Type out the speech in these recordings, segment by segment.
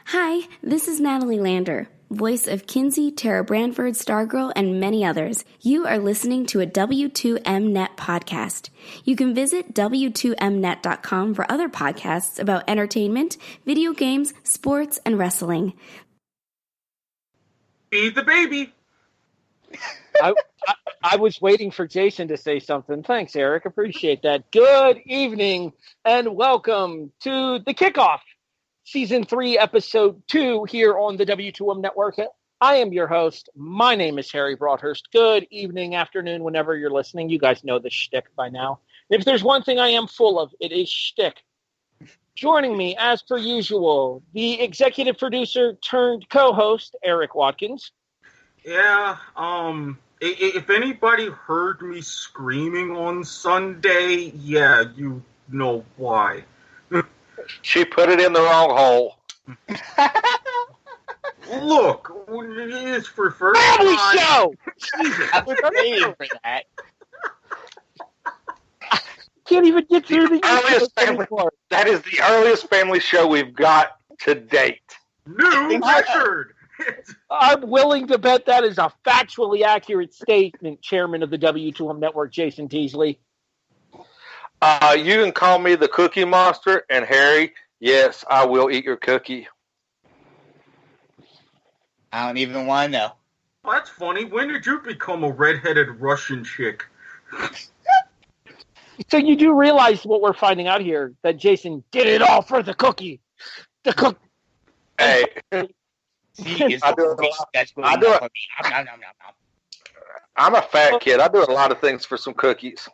Hi, this is Natalie Lander, voice of Kinsey, Tara Branford, Stargirl, and many others. You are listening to a W2Mnet podcast. You can visit W2Mnet.com for other podcasts about entertainment, video games, sports, and wrestling. Feed the baby. I was waiting for Jason to say something. Thanks, Erik. Appreciate that. Good evening and welcome to the Kickoff, Season 3, Episode 2 here on the W2M Network. I am your host. My name is Harry Broadhurst. Good evening, afternoon, whenever you're listening. You guys know the shtick by now. If there's one thing I am full of, it is shtick. Joining me, as per usual, the executive producer turned co-host, Erik Watkins. Yeah, if anybody heard me screaming on Sunday, yeah, you know why. She put it in the wrong hole. Look, it's for first Family time. show! Jesus, I was waiting for that. Can't even get through the Earliest family, that is the earliest family show we've got to date. New record! I'm willing to bet that is a factually accurate statement, Chairman of the W2M Network, Jason Teasley. You can call me the Cookie Monster, and Harry, yes, I will eat your cookie. I don't even want to know. Well, that's funny. When did you become a redheaded Russian chick? So you do realize what we're finding out here, that Jason did it all for the cookie. The cook. Hey. I'm a fat kid. I do a lot of things for some cookies.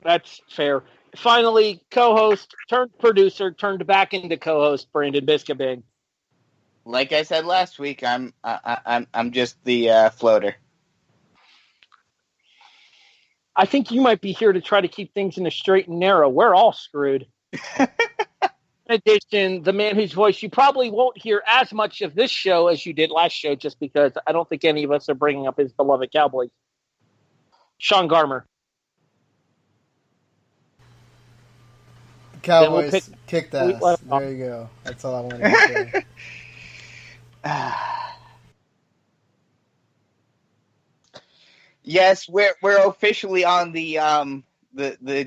That's fair. Finally, co-host turned producer turned back into co-host Brandon Biskobing. Like I said last week, I'm just the floater. I think you might be here to try to keep things in the straight and narrow. We're all screwed. In addition, the man whose voice you probably won't hear as much of this show as you did last show, just because I don't think any of us are bringing up his beloved Cowboys. Sean Garmer. Cowboys kicked ass. There you go. That's all I wanted to say. Yes, we're officially on the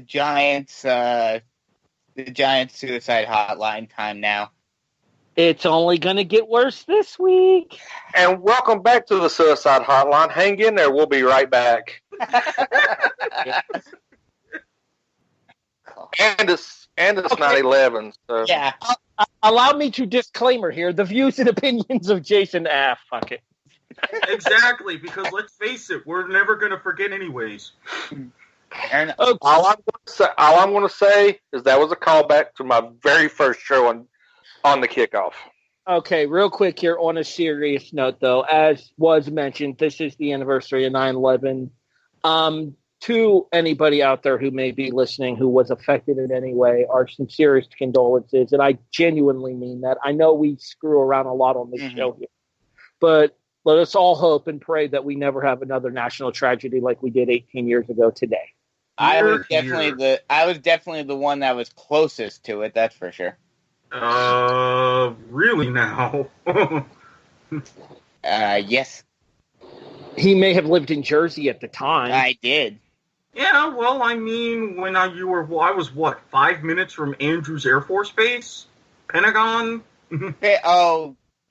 Giants suicide hotline time now. It's only going to get worse this week. And welcome back to the Suicide Hotline. Hang in there. We'll be right back. And it's 9/11. So. Yeah. Allow me to disclaimer here. The views and opinions of Jason. Fuck it. Exactly, because let's face it, we're never going to forget anyways. Okay. All I'm going to say is that was a callback to my very first show on the Kickoff. Okay, real quick here on a serious note, though. As was mentioned, this is the anniversary of 9/11. To anybody out there who may be listening who was affected in any way, our sincerest condolences, and I genuinely mean that. I know we screw around a lot on this show here, but let us all hope and pray that we never have another national tragedy like we did 18 years ago today. I was definitely the one that was closest to it, that's for sure. Really now? Yes. He may have lived in Jersey at the time. I did. Yeah, well, I mean, when I was, 5 minutes from Andrews Air Force Base? Pentagon?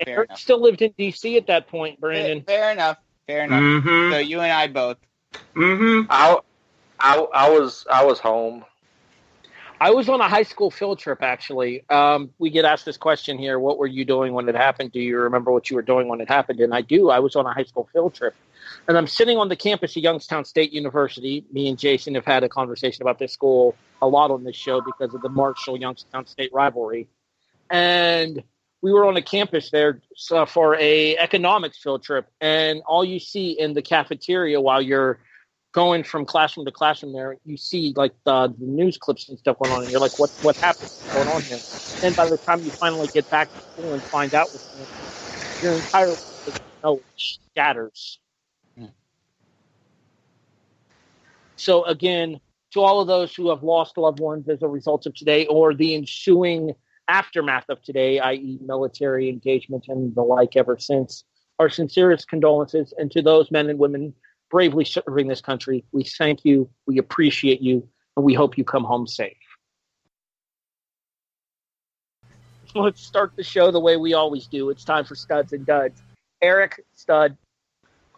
Erik still lived in D.C. at that point, Brandon. Fair enough. Mm-hmm. So you and I both. Mm-hmm. I was home. I was on a high school field trip, actually. We get asked this question here, what were you doing when it happened? Do you remember what you were doing when it happened? And I do. I was on a high school field trip. And I'm sitting on the campus of Youngstown State University. Me and Jason have had a conversation about this school a lot on this show because of the Marshall-Youngstown State rivalry. And we were on a campus there for a economics field trip. And all you see in the cafeteria while you're going from classroom to classroom there, you see like the news clips and stuff going on, and you're like, what happened? What's going on here? And by the time you finally get back to school and find out what's going on, your entire shatters. So again, to all of those who have lost loved ones as a result of today or the ensuing aftermath of today, i.e. military engagement and the like ever since. Our sincerest condolences, and to those men and women bravely serving this country, we thank you, we appreciate you, and we hope you come home safe. Let's start the show the way we always do. It's time for Studs and Duds. Erik, stud.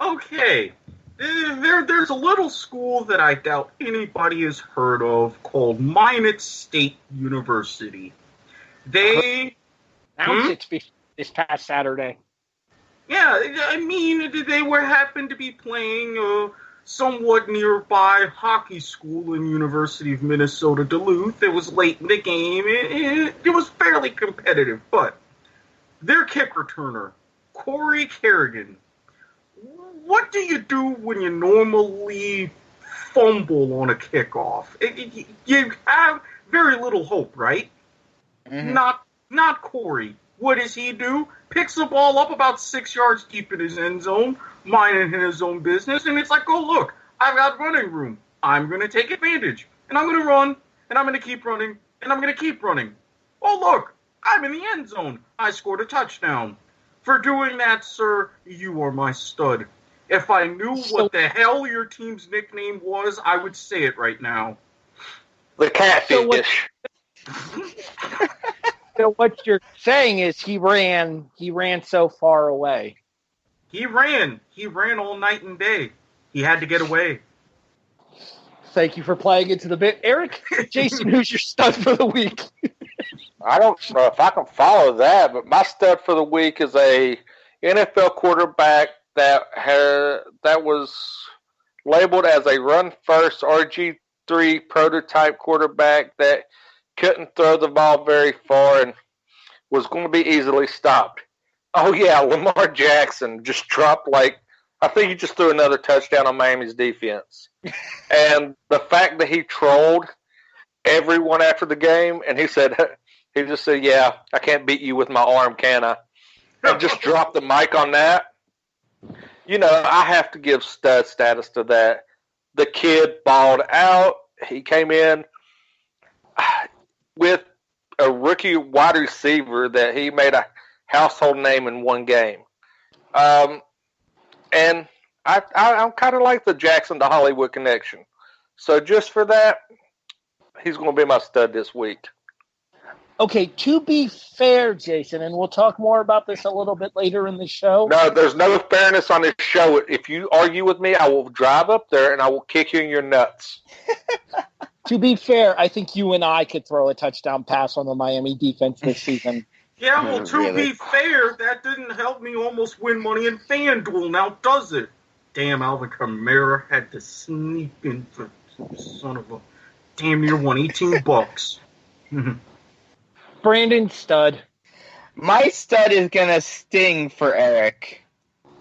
Okay. There's a little school that I doubt anybody has heard of called Minot State University. They announced it this past Saturday. Yeah, I mean, they happened to be playing a somewhat nearby hockey school in University of Minnesota Duluth. It was late in the game. It was fairly competitive, but their kick returner, Corey Kerrigan, what do you do when you normally fumble on a kickoff? You have very little hope, right? Mm-hmm. Not Corey. What does he do? Picks the ball up about 6 yards deep in his end zone, minding his own business, and it's like, oh, look, I've got running room. I'm going to take advantage, and I'm going to run, and I'm going to keep running, and I'm going to keep running. Oh, look, I'm in the end zone. I scored a touchdown. For doing that, sir, you are my stud. If I knew what the hell your team's nickname was, I would say it right now. The catfish. So what you're saying is he ran so far away. He ran all night and day. He had to get away. Thank you for playing into the bit. Erik, Jason, who's your stud for the week? I don't know if I can follow that, but my stud for the week is a NFL quarterback that was labeled as a run-first RG3 prototype quarterback that couldn't throw the ball very far and was going to be easily stopped. Oh, yeah, Lamar Jackson just dropped I think he just threw another touchdown on Miami's defense. And the fact that he trolled everyone after the game, and he just said, yeah, I can't beat you with my arm, can I? And just dropped the mic on that. You know, I have to give stud status to that. The kid balled out. He came in with a rookie wide receiver that he made a household name in one game. And I'm kind of like the Jackson to Hollywood connection. So just for that, he's going to be my stud this week. Okay, to be fair, Jason, and we'll talk more about this a little bit later in the show. No, there's no fairness on this show. If you argue with me, I will drive up there and I will kick you in your nuts. To be fair, I think you and I could throw a touchdown pass on the Miami defense this season. Yeah, well, to be fair, that didn't help me almost win money in FanDuel, now does it? Damn, Alvin Kamara had to sneak in for son of a damn near won $18. Brandon, stud. My stud is going to sting for Erik.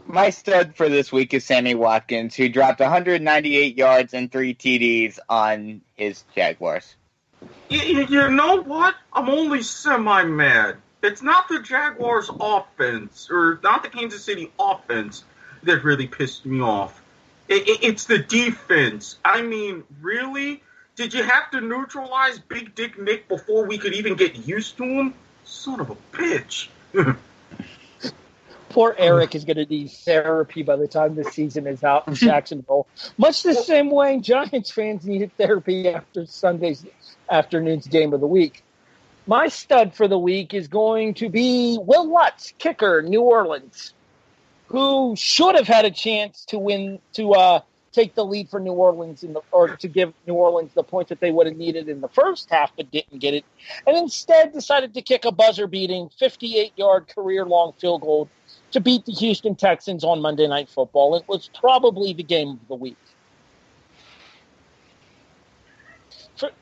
My stud for this week is Sammy Watkins, who dropped 198 yards and 3 TDs on his Jaguars. You know what? I'm only semi-mad. It's not the Jaguars' offense, or not the Kansas City offense, that really pissed me off. It's the defense. I mean, really? Did you have to neutralize Big Dick Nick before we could even get used to him? Son of a bitch. Poor Erik is going to need therapy by the time the season is out in Jacksonville. Much the same way Giants fans needed therapy after Sunday's afternoon's game of the week. My stud for the week is going to be Will Lutz, kicker, New Orleans, who should have had a chance to take the lead for New Orleans or to give New Orleans the points that they would have needed in the first half, but didn't get it, and instead decided to kick a buzzer-beating 58-yard career-long field goal to beat the Houston Texans on Monday Night Football. It was probably the game of the week.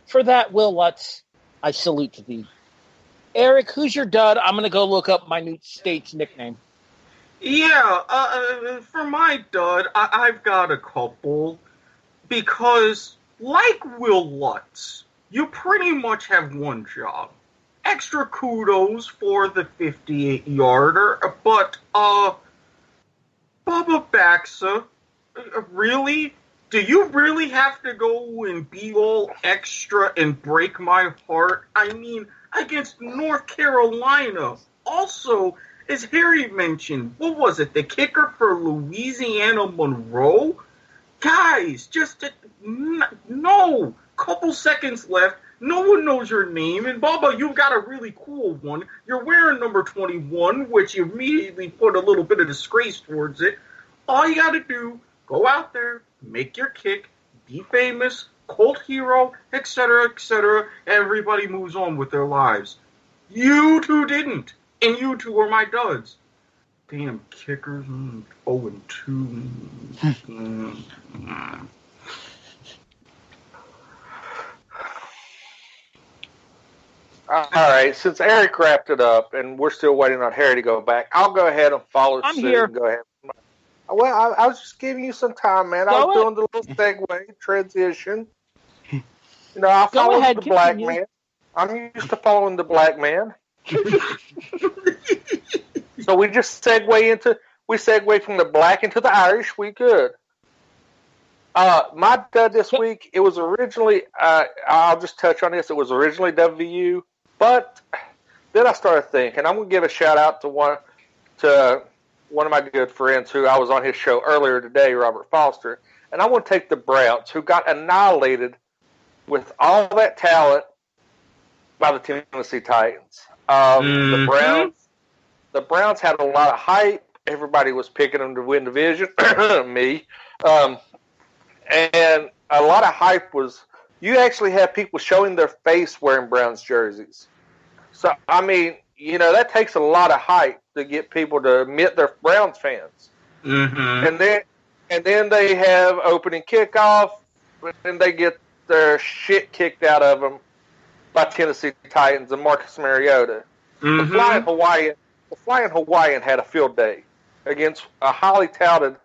For that, Will Lutz, I salute to thee. Erik, who's your dud? I'm going to go look up my new state's nickname. Yeah, for my dud, I've got a couple. Because, like Will Lutz, you pretty much have one job. Extra kudos for the 58-yarder, but, Bubba Baxa, really? Do you really have to go and be all extra and break my heart? I mean, against North Carolina. Also, as Harry mentioned, what was it? The kicker for Louisiana Monroe? Guys, no. Couple seconds left. No one knows your name. And Bubba, you've got a really cool one. You're wearing number 21, which you immediately put a little bit of disgrace towards it. All you got to do, go out there, make your kick, be famous, cult hero, etc., etc. Everybody moves on with their lives. You two didn't. And you two are my duds. Damn kickers. 0-2. All right, since Erik wrapped it up and we're still waiting on Harry to go back, I'll go ahead and follow suit. I'm here. And go ahead. Well, I was just giving you some time, man. I was doing the little segue transition. I follow the black man. I'm used to following the black man. So we just segue from the black into the Irish. We good. My dud this week, it was originally, I'll just touch on this. It was originally WVU, but then I started thinking, I'm going to give a shout out to one of my good friends who I was on his show earlier today, Robert Foster, and I want to take the Browns, who got annihilated with all that talent by the Tennessee Titans. The Browns had a lot of hype. Everybody was picking them to win the division. Me. And a lot of hype was, you actually have people showing their face wearing Browns jerseys. So, I mean, that takes a lot of hype to get people to admit they're Browns fans. Mm-hmm. And then they have opening kickoff, and they get their shit kicked out of them by Tennessee Titans and Marcus Mariota. Mm-hmm. The Flying Hawaiian had a field day against a highly touted,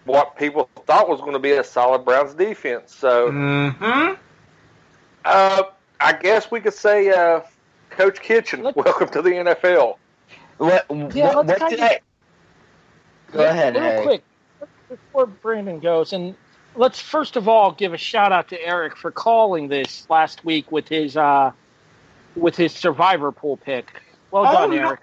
what people thought was going to be a solid Browns defense. So, I guess we could say, Coach Kitchen, welcome to the NFL. Go ahead, real quick, before Brandon goes, and let's first of all give a shout out to Erik for calling this last week with his survivor pool pick. Well done, Erik.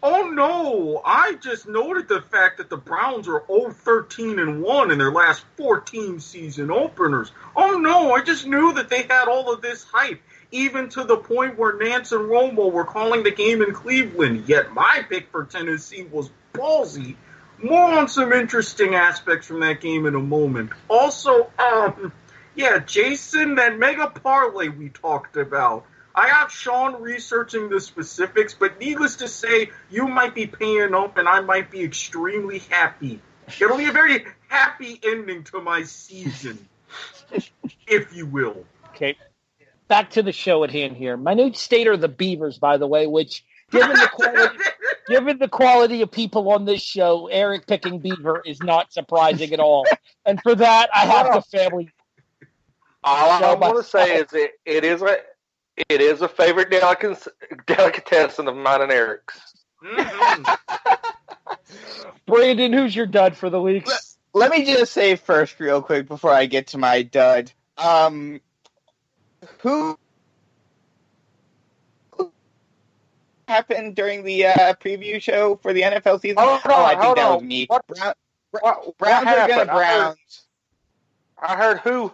Oh no! I just noted the fact that the Browns are 0-13-1 in their last 14 season openers. Oh no! I just knew that they had all of this hype, even to the point where Nance and Romo were calling the game in Cleveland. Yet my pick for Tennessee was ballsy. More on some interesting aspects from that game in a moment. Also, Jason, that mega parlay we talked about. I got Sean researching the specifics, but needless to say, you might be paying up and I might be extremely happy. It'll be a very happy ending to my season, if you will. Okay, back to the show at hand here. My new state are the Beavers, by the way, which, given the quality of people on this show, Erik picking Beaver is not surprising at all. And for that, I have to family. All I want to say is it is a favorite delicatessen of mine and Erik's. Mm-hmm. Brandon, who's your dud for the week? Let me just say first, real quick, before I get to my dud. Who happened during the preview show for the NFL season? I think that was me. Browns are going to Browns. I heard who.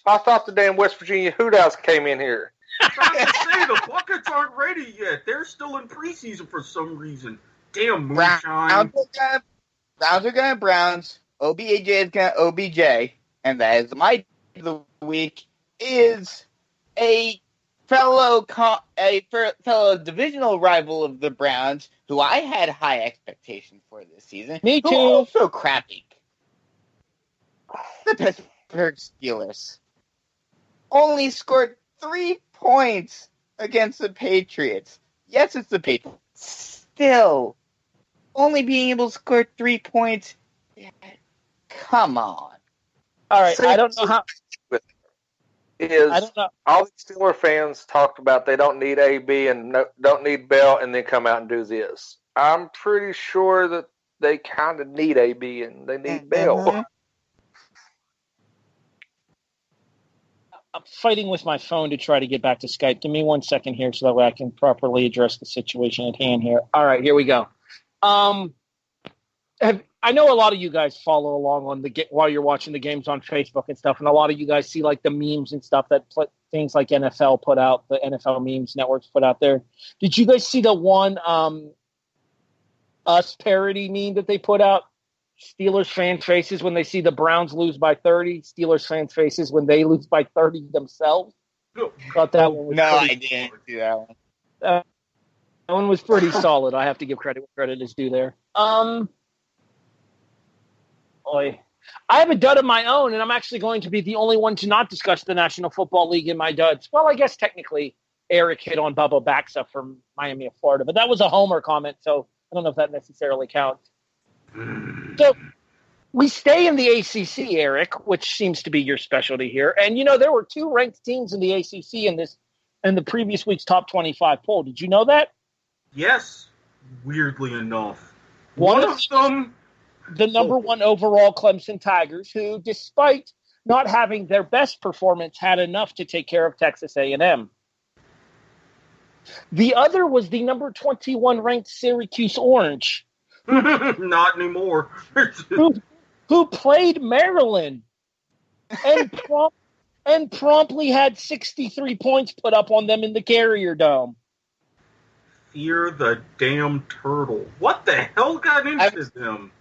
I thought the damn West Virginia Hoot House came in here. I was say the buckets aren't ready yet. They're still in preseason for some reason. Damn moonshine. Browns are going to Browns. OBJ is going to OBJ. And that is my the week is a fellow divisional rival of the Browns, who I had high expectations for this season. Me too. Who also crappy. The Pittsburgh Steelers only scored 3 points against the Patriots. Yes, it's the Patriots. Still, only being able to score 3 points. Come on. All right, I don't know how. I don't know. All the Steeler fans talked about they don't need AB and don't need Bell, and then come out and do this. I'm pretty sure that they kind of need AB and they need Bell. I'm fighting with my phone to try to get back to Skype. Give me 1 second here so that way I can properly address the situation at hand here. All right, here we go. I know a lot of you guys follow along on while you're watching the games on Facebook and stuff, and a lot of you guys see like the memes and stuff that things like NFL put out, the NFL memes networks put out there. Did you guys see the one Us parody meme that they put out? Steelers fan faces when they see the Browns lose by 30. Steelers fan faces when they lose by 30 themselves. Thought that one was I didn't see that one. That one was pretty solid. I have to give credit where credit is due there. I have a dud of my own, and I'm actually going to be the only one to not discuss the National Football League in my duds. Well, I guess technically Erik hit on Bubba Baxa from Miami of Florida, but that was a homer comment, so I don't know if that necessarily counts. So we stay in the ACC, Erik, which seems to be your specialty here. And, there were 2 ranked teams in the ACC in the previous week's top 25 poll. Did you know that? Yes, weirdly enough. One of them, the number 1 overall Clemson Tigers, who, despite not having their best performance, had enough to take care of Texas A&M. The other was the number 21 ranked Syracuse Orange. Not anymore. who played Maryland and promptly had 63 points put up on them in the Carrier Dome. Fear the damn turtle. What the hell got into them?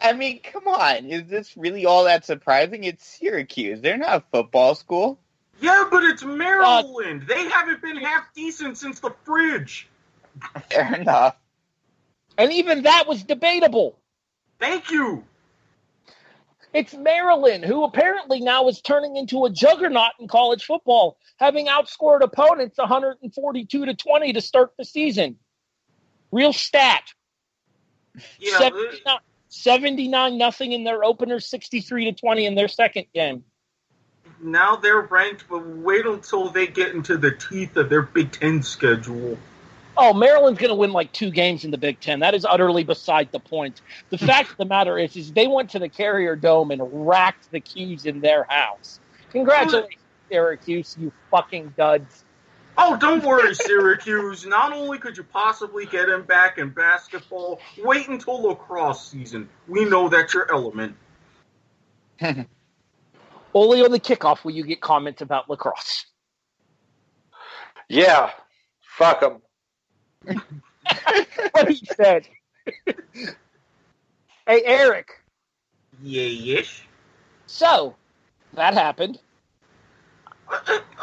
I mean, come on. Is this really all that surprising? It's Syracuse. They're not a football school. Yeah, but it's Maryland. They haven't been half decent since the fridge. Fair enough. And even that was debatable. Thank you. It's Maryland, who apparently now is turning into a juggernaut in college football, having outscored opponents 142-20 to start the season. Real stat. Yeah, 79-0 in their opener, 63-20 in their second game. Now they're ranked, but wait until they get into the teeth of their Big Ten schedule. Oh, Maryland's going to win like 2 games in the Big Ten. That is utterly beside the point. The fact of the matter is they went to the Carrier Dome and racked the Qs in their house. Congratulations, Syracuse, you fucking duds. Oh, don't worry, Syracuse. Not only could you possibly get him back in basketball, wait until lacrosse season. We know that's your element. Only on the kickoff will you get comments about lacrosse. Yeah, fuck them. What he said. Hey, Erik. Yeah-ish. So, that happened.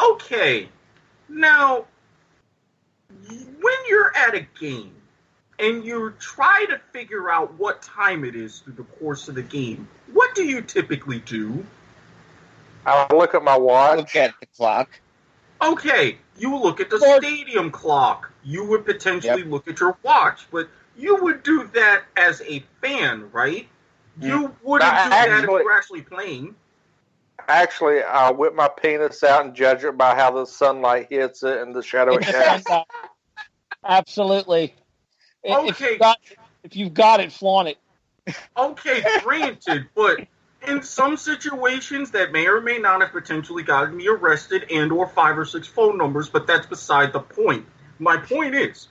Okay. Now, when you're at a game and you try to figure out what time it is through the course of the game, what do you typically do? I look at my watch. Look at the clock. Okay, you look at the stadium clock. You would potentially look at your watch, but you would do that as a fan, right? You wouldn't do that if you were actually playing. Actually, I'll whip my penis out and judge it by how the sunlight hits it and the shadow it casts. Absolutely. Okay. If you've got it, flaunt it. Okay, granted, but in some situations that may or may not have potentially gotten me arrested and or 5 or 6 phone numbers, but that's beside the point. My point is,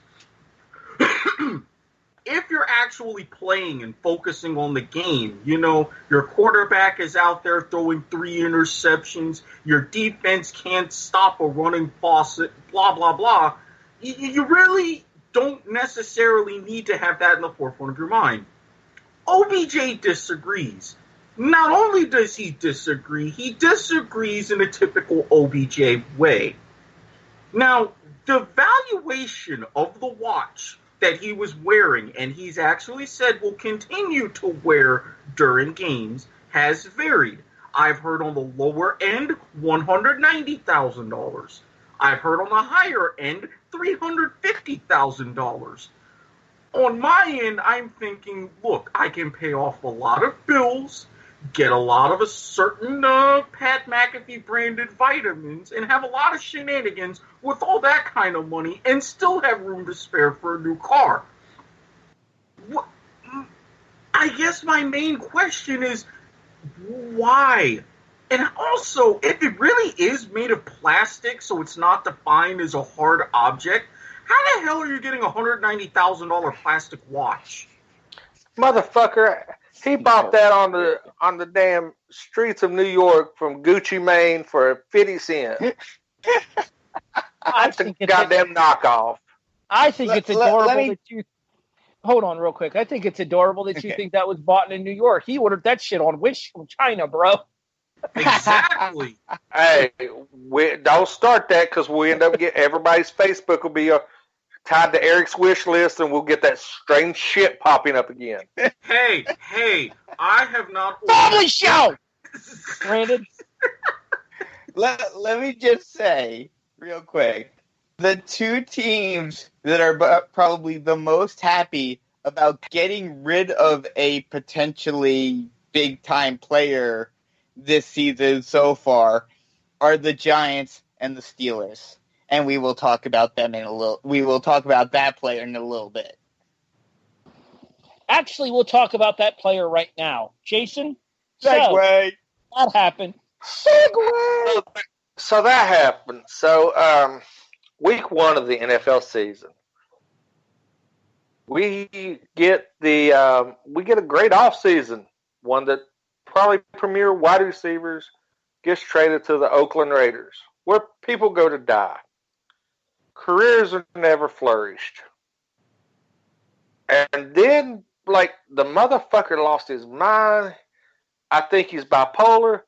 if you're actually playing and focusing on the game, your quarterback is out there throwing 3 interceptions, your defense can't stop a running faucet, blah, blah, blah, you really don't necessarily need to have that in the forefront of your mind. OBJ disagrees. Not only does he disagrees in a typical OBJ way. Now, the valuation of the watch that he was wearing, and he's actually said will continue to wear during games, has varied. I've heard on the lower end, $190,000. I've heard on the higher end, $350,000. On my end, I'm thinking, look, I can pay off a lot of bills, get a lot of a certain Pat McAfee branded vitamins, and have a lot of shenanigans with all that kind of money, and still have room to spare for a new car. I guess my main question is, why? And also, if it really is made of plastic, so it's not defined as a hard object, how the hell are you getting a $190,000 plastic watch? Motherfucker, he bought that on the damn streets of New York from Gucci Mane for 50 cents. That's a goddamn knockoff. I think it's adorable that you... Hold on real quick. I think it's adorable that you think that was bought in New York. He ordered that shit on Wish from China, bro. Exactly. Hey, don't start that because we end up getting... Everybody's Facebook will be tied to Eric's wish list and we'll get that strange shit popping up again. Hey, I have not... Family show! Brandon? Let me just say, real quick, the two teams that are probably the most happy about getting rid of a potentially big-time player this season so far are the Giants and the Steelers. And we will talk about them we will talk about that player in a little bit. Actually, we'll talk about that player right now. Jason? Segway! So, that happened. Segway! So that happened. So, week 1 of the NFL season, we get a great offseason, one that probably premier wide receivers gets traded to the Oakland Raiders, where people go to die. Careers are never flourished. And then, like, the motherfucker lost his mind. I think he's bipolar.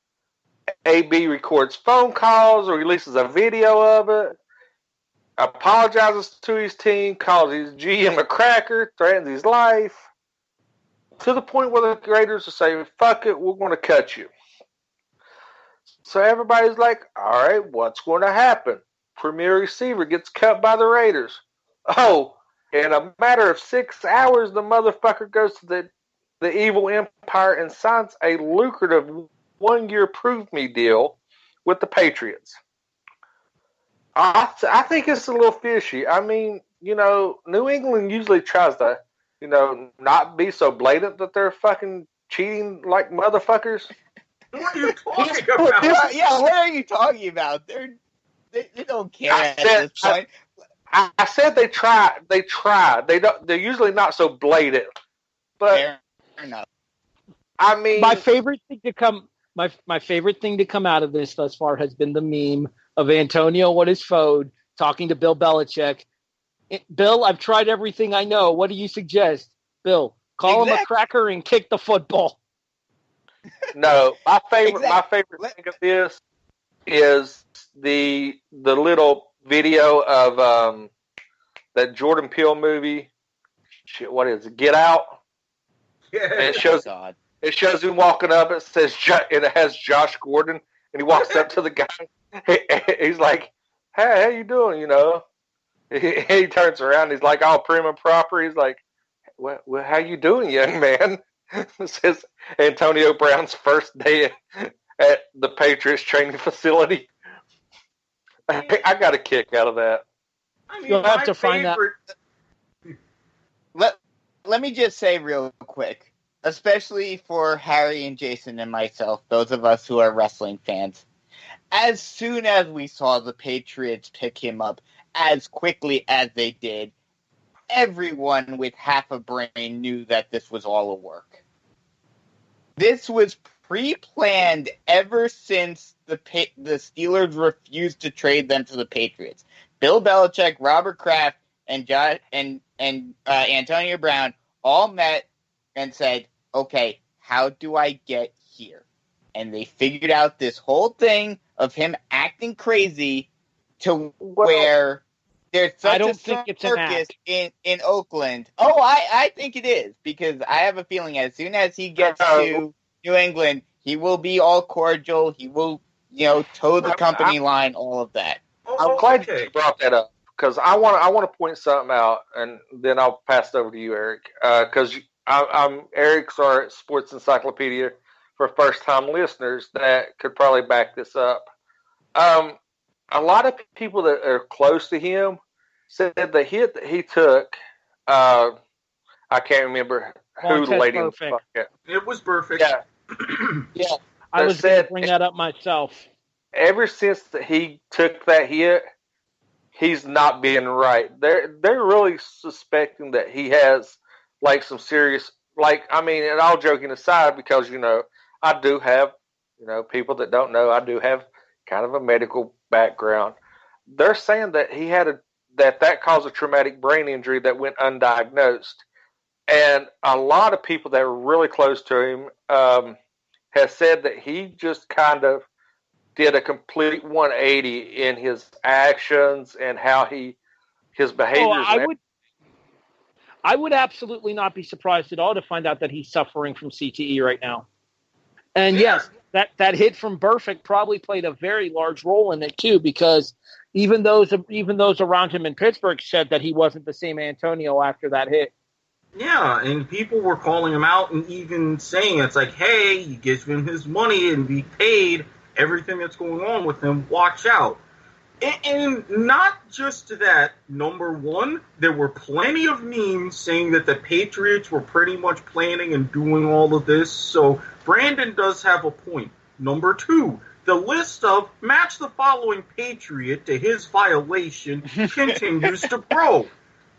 AB records phone calls or releases a video of it. Apologizes to his team, calls his GM a cracker, threatens his life, to the point where the Raiders will say, fuck it, we're going to cut you. So everybody's like, all right, what's going to happen? Premier receiver gets cut by the Raiders. Oh, in a matter of 6 hours, the motherfucker goes to the evil empire and signs a lucrative 1-year prove-me deal with the Patriots. I think it's a little fishy. I mean, New England usually tries to, not be so blatant that they're fucking cheating like motherfuckers. What are you talking about? Yeah, what are you talking about? They don't care at this point. I said they try. They're usually not so blatant. But fair enough. I mean, my favorite thing to come out of this thus far has been the meme of Antonio on his phone talking to Bill Belichick. Bill, I've tried everything I know. What do you suggest? Bill, call him a cracker and kick the football. No, my favorite thing of this is the little video of that Jordan Peele movie. Shit, what is it? Get Out. Yeah. And it shows him walking up. It says it has Josh Gordon, and he walks up to the guy. He's like, "Hey, how you doing?" He turns around. He's like, all prim and proper. He's like, "Well, how you doing, young man?" This is Antonio Brown's first day at the Patriots training facility. I got a kick out of that. I mean, You'll have to find that. Let me just say real quick, especially for Harry and Jason and myself, those of us who are wrestling fans, as soon as we saw the Patriots pick him up as quickly as they did, everyone with half a brain knew that this was all a work. This was pre-planned ever since the Steelers refused to trade them to the Patriots. Bill Belichick, Robert Kraft, and Antonio Brown all met and said, okay, how do I get here? And they figured out this whole thing of him acting crazy to where there's such a circus in Oakland. Oh, I think it is, because I have a feeling as soon as he gets to New England, he will be all cordial. He will, toe the company line, all of that. I'm glad you brought that up, because I want to point something out, and then I'll pass it over to you, Eric, because I'm Eric's our sports encyclopedia for first-time listeners that could probably back this up. A lot of people that are close to him said the hit that he took, I can't remember who the lady was. It was perfect. Yeah. Yeah. I was going to bring that up myself. Ever since that he took that hit, he's not being right. They're really suspecting that he has like some serious, like, I mean, and all joking aside, because I do have, people that don't know, I do have kind of a medical background. They're saying that he had that caused a traumatic brain injury that went undiagnosed, and a lot of people that were really close to him have said that he just kind of did a complete 180 in his actions and how his behaviors. I would absolutely not be surprised at all to find out that he's suffering from CTE right now. And yes, that hit from Burfict probably played a very large role in it too, because even those around him in Pittsburgh said that he wasn't the same Antonio after that hit. Yeah, and people were calling him out and even saying it's like, hey, you give him his money and be paid. Everything that's going on with him, watch out. And not just that, number one, there were plenty of memes saying that the Patriots were pretty much planning and doing all of this, so Brandon does have a point. Number two, the list of match the following Patriot to his violation continues to grow.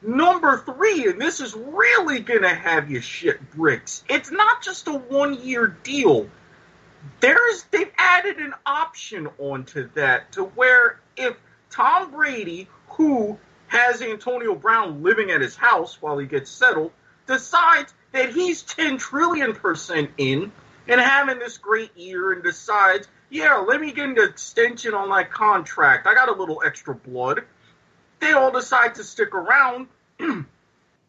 Number three, and this is really going to have you shit bricks, it's not just a one-year deal. They've added an option onto that to where if Tom Brady, who has Antonio Brown living at his house while he gets settled, decides that he's 10 trillion% in and having this great year and decides, yeah, let me get an extension on my contract. I got a little extra blood. They all decide to stick around.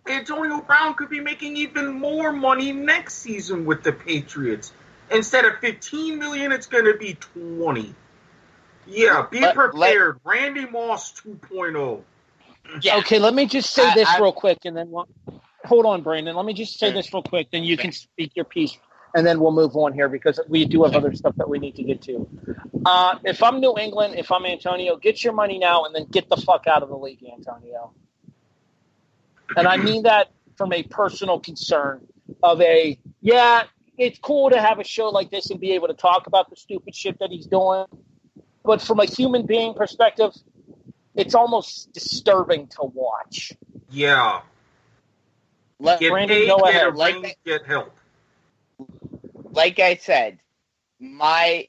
Antonio Brown could be making even more money next season with the Patriots. Instead of $15 million, it's going to be $20. Yeah, be prepared. Randy Moss 2.0. Yeah. Okay, let me just say this real quick, and then hold on, Brandon. Let me just say this real quick, then you can speak your piece, and then we'll move on here because we do have other stuff that we need to get to. If I'm New England, if I'm Antonio, get your money now, and then get the fuck out of the league, Antonio. And I mean that from a personal concern of it's cool to have a show like this and be able to talk about the stupid shit that he's doing. But from a human being perspective, it's almost disturbing to watch. Yeah. Let Brandon go ahead. Get help. Like I said, the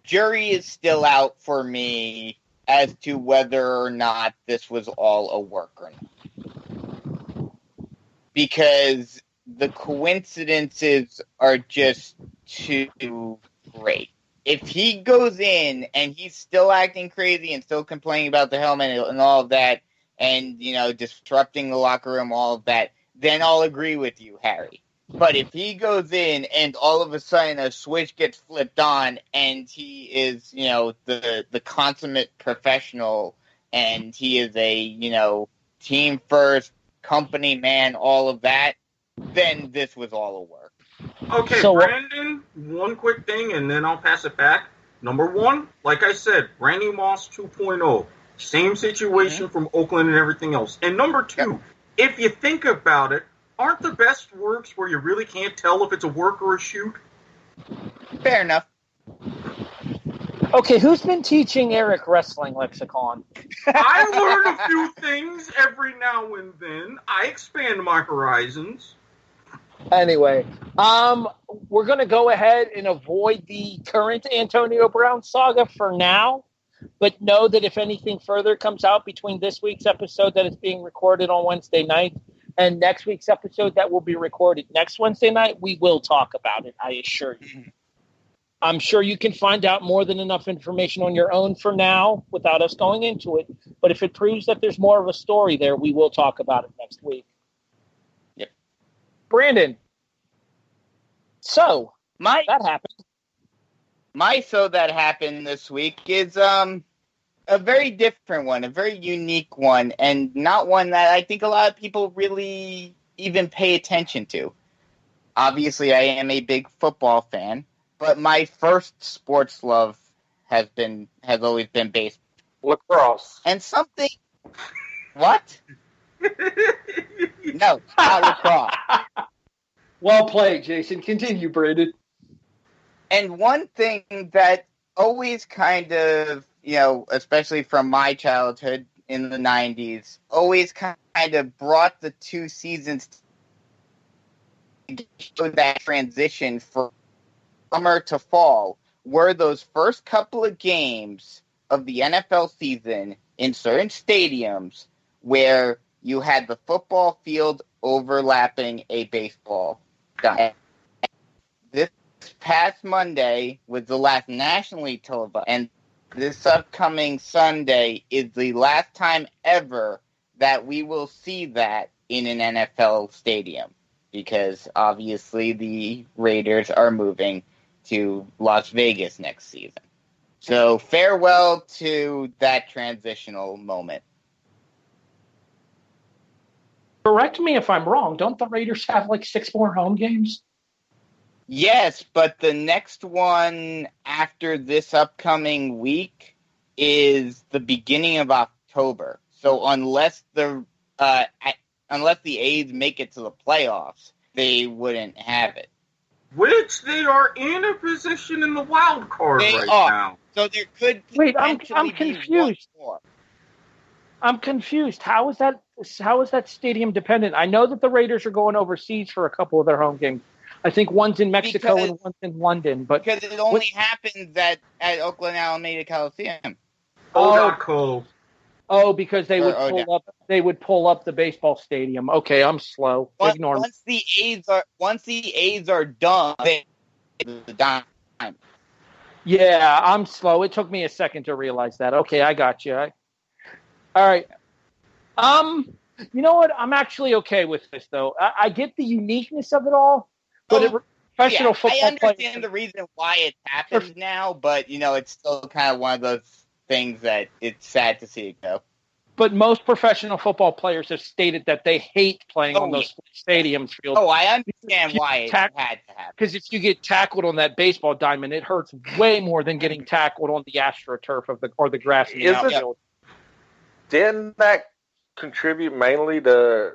jury is still out for me as to whether or not this was all a work or not. Because the coincidences are just too great. If he goes in and he's still acting crazy and still complaining about the helmet and all of that, and, disrupting the locker room, all of that, then I'll agree with you, Harry. But if he goes in and all of a sudden a switch gets flipped on and he is, the consummate professional and he is a, team first, company man, all of that, then this was all a work. Okay, so, Brandon, one quick thing, and then I'll pass it back. Number one, like I said, Randy Moss 2.0. Same situation from Oakland and everything else. And number two, if you think about it, aren't the best works where you really can't tell if it's a work or a shoot? Fair enough. Okay, who's been teaching Erik wrestling lexicon? I learn a few things every now and then. I expand my horizons. Anyway, we're going to go ahead and avoid the current Antonio Brown saga for now, but know that if anything further comes out between this week's episode that is being recorded on Wednesday night and next week's episode that will be recorded next Wednesday night, we will talk about it, I assure you. I'm sure you can find out more than enough information on your own for now without us going into it, but if it proves that there's more of a story there, we will talk about it next week. Brandon, that happened. My that happened this week is a very different one, a very unique one, and not one that I think a lot of people really even pay attention to. Obviously, I am a big football fan, but my first sports love has always been baseball. Lacrosse. And something... What? No, not lacrosse. Well played, Jason. Continue, Brandon. And one thing that always kind of, especially from my childhood in the 90s, always kind of brought the two seasons to show that transition from summer to fall were those first couple of games of the NFL season in certain stadiums where you had the football field overlapping a baseball diamond. This past Monday was the last nationally televised, and this upcoming Sunday is the last time ever that we will see that in an NFL stadium, because obviously the Raiders are moving to Las Vegas next season. So farewell to that transitional moment. Correct me if I'm wrong. Don't the Raiders have like 6 more home games? Yes, but the next one after this upcoming week is the beginning of October. So unless the A's make it to the playoffs, they wouldn't have it. Which they are in a position in the wild card now. So there could wait. I'm confused. I'm confused. How is that stadium dependent? I know that the Raiders are going overseas for a couple of their home games. I think one's in Mexico and one's in London. But because it only happens at Oakland Alameda Coliseum. Because they would pull up the baseball stadium. Okay, I'm slow. Ignore me. Once the A's are done, the dime. Yeah, I'm slow. It took me a second to realize that. Okay, I got you. All right. You know what? I'm actually okay with this, though. I get the uniqueness of it all, but professional football. I understand the reason why it happens now, but it's still kind of one of those things that it's sad to see it go. But most professional football players have stated that they hate playing on those stadiums fields. Oh, I understand why it had to happen. Because if you get tackled on that baseball diamond, it hurts way more than getting tackled on the AstroTurf or the grass in the outfield. Didn't that contribute mainly to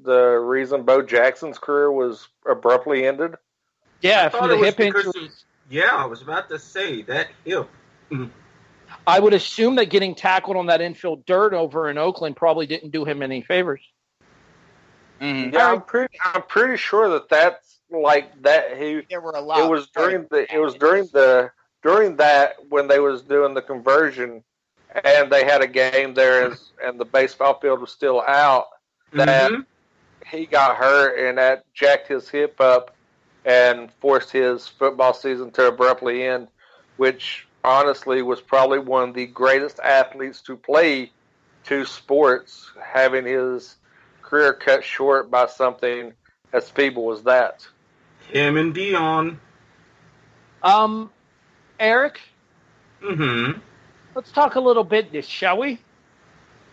the reason Bo Jackson's career was abruptly ended? Yeah, from the hip injuries. I was about to say that hip. I would assume that getting tackled on that infield dirt over in Oakland probably didn't do him any favors. Mm-hmm. Yeah, I'm pretty sure that's like that. There were a lot. It was during that when they was doing the conversion, and they had a game there, and the baseball field was still out. That he got hurt, and that jacked his hip up and forced his football season to abruptly end, which honestly was probably one of the greatest athletes to play two sports, having his career cut short by something as feeble as that. Him and Dion. Erik? Mm-hmm. Let's talk a little business, shall we?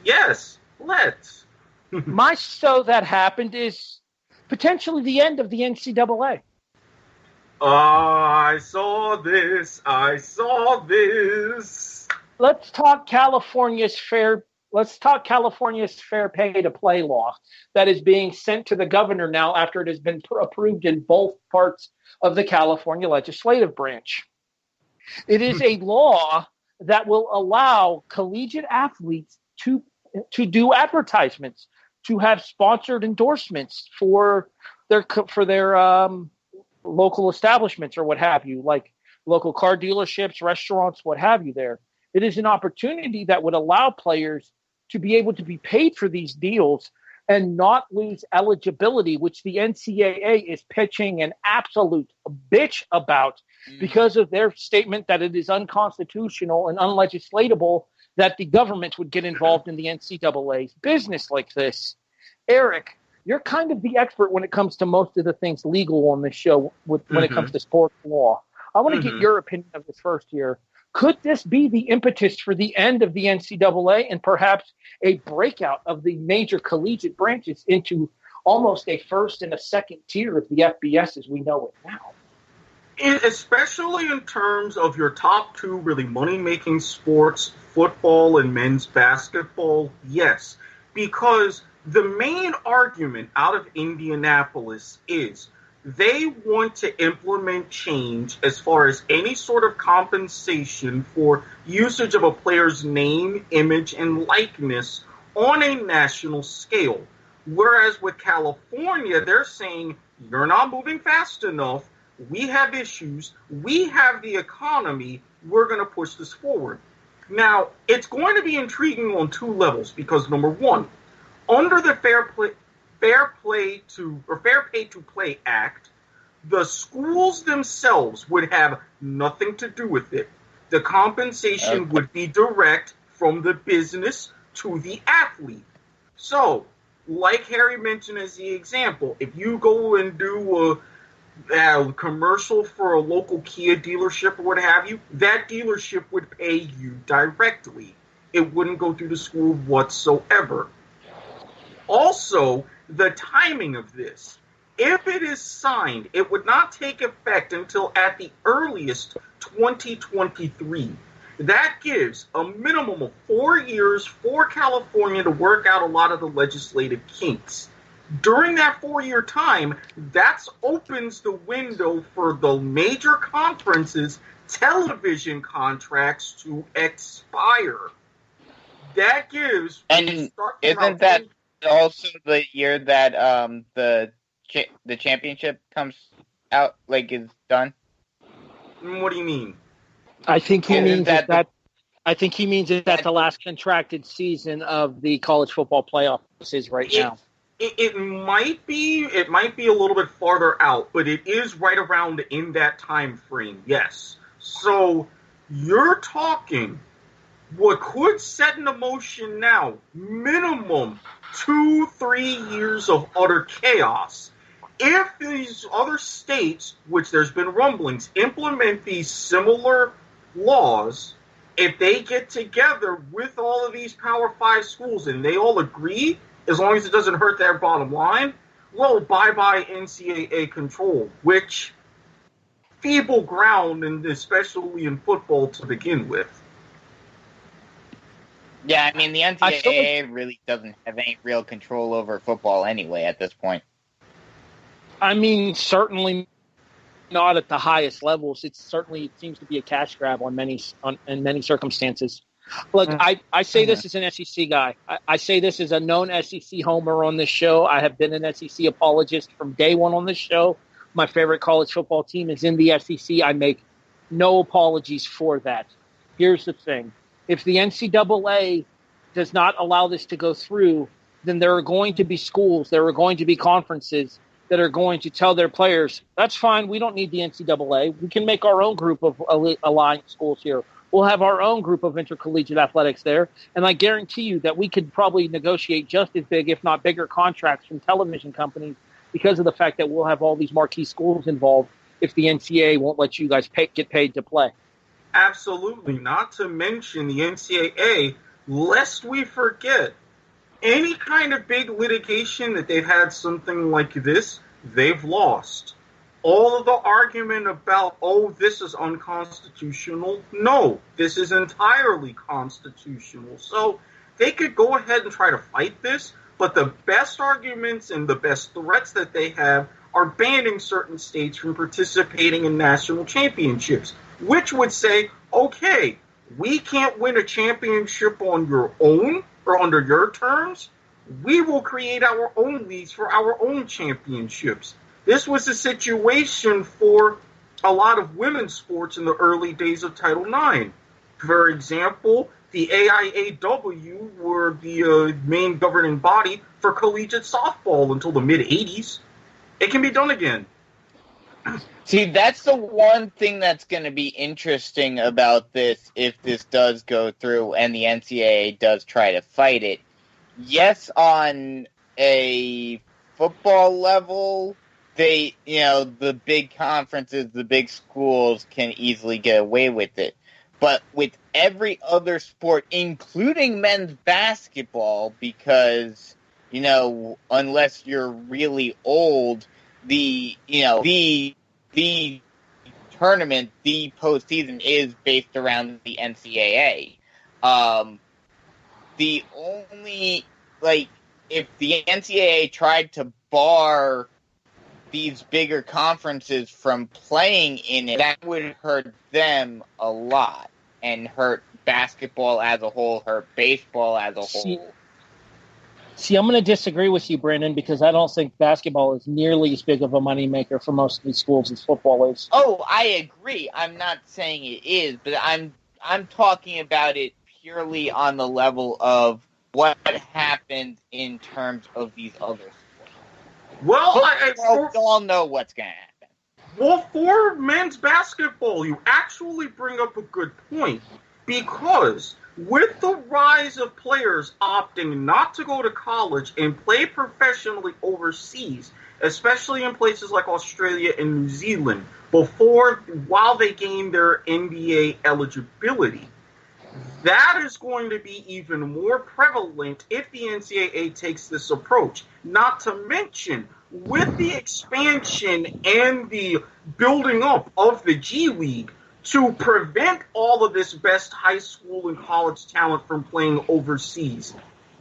Yes, let's. My so that happened is potentially the end of the NCAA. I saw this. Let's talk California's fair pay to play law that is being sent to the governor now after it has been approved in both parts of the California legislative branch. It is a law that will allow collegiate athletes to do advertisements, to have sponsored endorsements for their local establishments or what have you, like local car dealerships, restaurants, what have you there. It is an opportunity that would allow players to be able to be paid for these deals and not lose eligibility, which the NCAA is pitching an absolute bitch about because of their statement that it is unconstitutional and unlegislatable that the government would get involved in the NCAA's business like this. Erik, you're kind of the expert when it comes to most of the things legal on this show when it comes to sports law. I want to get your opinion of this first here. Could this be the impetus for the end of the NCAA and perhaps a breakout of the major collegiate branches into almost a first and a second tier of the FBS as we know it now? Especially in terms of your top two really money-making sports, football and men's basketball, yes. Because the main argument out of Indianapolis is they want to implement change as far as any sort of compensation for usage of a player's name, image, and likeness on a national scale. Whereas with California, they're saying, you're not moving fast enough. We have issues. We have the economy. We're going to push this forward. Now, it's going to be intriguing on two levels because, number one, under the Fair Pay to Play Act, the schools themselves would have nothing to do with it. The compensation would be direct from the business to the athlete. So, like Harry mentioned as the example, if you go and do a commercial for a local Kia dealership or what have you, that dealership would pay you directly. It wouldn't go through the school whatsoever. Also, the timing of this. If it is signed, it would not take effect until at the earliest 2023. That gives a minimum of 4 years for California to work out a lot of the legislative kinks. During that 4-year time, that opens the window for the major conferences' television contracts to expire. That gives... And isn't that also the year that the championship comes out, like, is done? What do you mean? I think he means that I think he means that the last contracted season of the college football playoffs is right now. It might be a little bit farther out, but it is right around in that time frame, yes. So you're talking what could set into motion now, minimum 2-3 years of utter chaos. If these other states, which there's been rumblings, implement these similar laws, if they get together with all of these Power 5 schools and they all agree, as long as it doesn't hurt their bottom line, well, bye-bye NCAA control, which feeble ground, and especially in football to begin with. Yeah, I mean, the NCAA really doesn't have any real control over football anyway at this point. I mean, certainly not at the highest levels. It seems to be a cash grab in many circumstances. Look, I say this as an SEC guy. I say this as a known SEC homer on this show. I have been an SEC apologist from day one on this show. My favorite college football team is in the SEC. I make no apologies for that. Here's the thing. If the NCAA does not allow this to go through, then there are going to be schools, there are going to be conferences that are going to tell their players, that's fine, we don't need the NCAA. We can make our own group of aligned schools here. We'll have our own group of intercollegiate athletics there. And I guarantee you that we could probably negotiate just as big, if not bigger, contracts from television companies because of the fact that we'll have all these marquee schools involved if the NCAA won't let you guys get paid to play. Absolutely. Not to mention the NCAA, lest we forget, any kind of big litigation that they've had something like this, they've lost. All of the argument about, this is unconstitutional. No, this is entirely constitutional. So they could go ahead and try to fight this, but the best arguments and the best threats that they have are banning certain states from participating in national championships, which would say, okay, we can't win a championship on your own or under your terms. We will create our own leagues for our own championships. This was a situation for a lot of women's sports in the early days of Title IX. For example, the AIAW were the main governing body for collegiate softball until the mid-'80s. It can be done again. See, that's the one thing that's going to be interesting about this if this does go through and the NCAA does try to fight it. Yes, on a football level, the big conferences, the big schools can easily get away with it. But with every other sport, including men's basketball, because, unless you're really old, the tournament, the postseason is based around the NCAA. The only, if the NCAA tried to bar these bigger conferences from playing in it, that would hurt them a lot and hurt basketball as a whole, hurt baseball as a whole. See, I'm going to disagree with you, Brandon, because I don't think basketball is nearly as big of a moneymaker for most of these schools as football is. Oh, I agree. I'm not saying it is, but I'm talking about it purely on the level of what happens in terms of these other sports. Well, we all know what's going to happen. Well, for men's basketball, you actually bring up a good point, because with the rise of players opting not to go to college and play professionally overseas, especially in places like Australia and New Zealand, while they gain their NBA eligibility, that is going to be even more prevalent if the NCAA takes this approach. Not to mention, with the expansion and the building up of the G League, to prevent all of this best high school and college talent from playing overseas.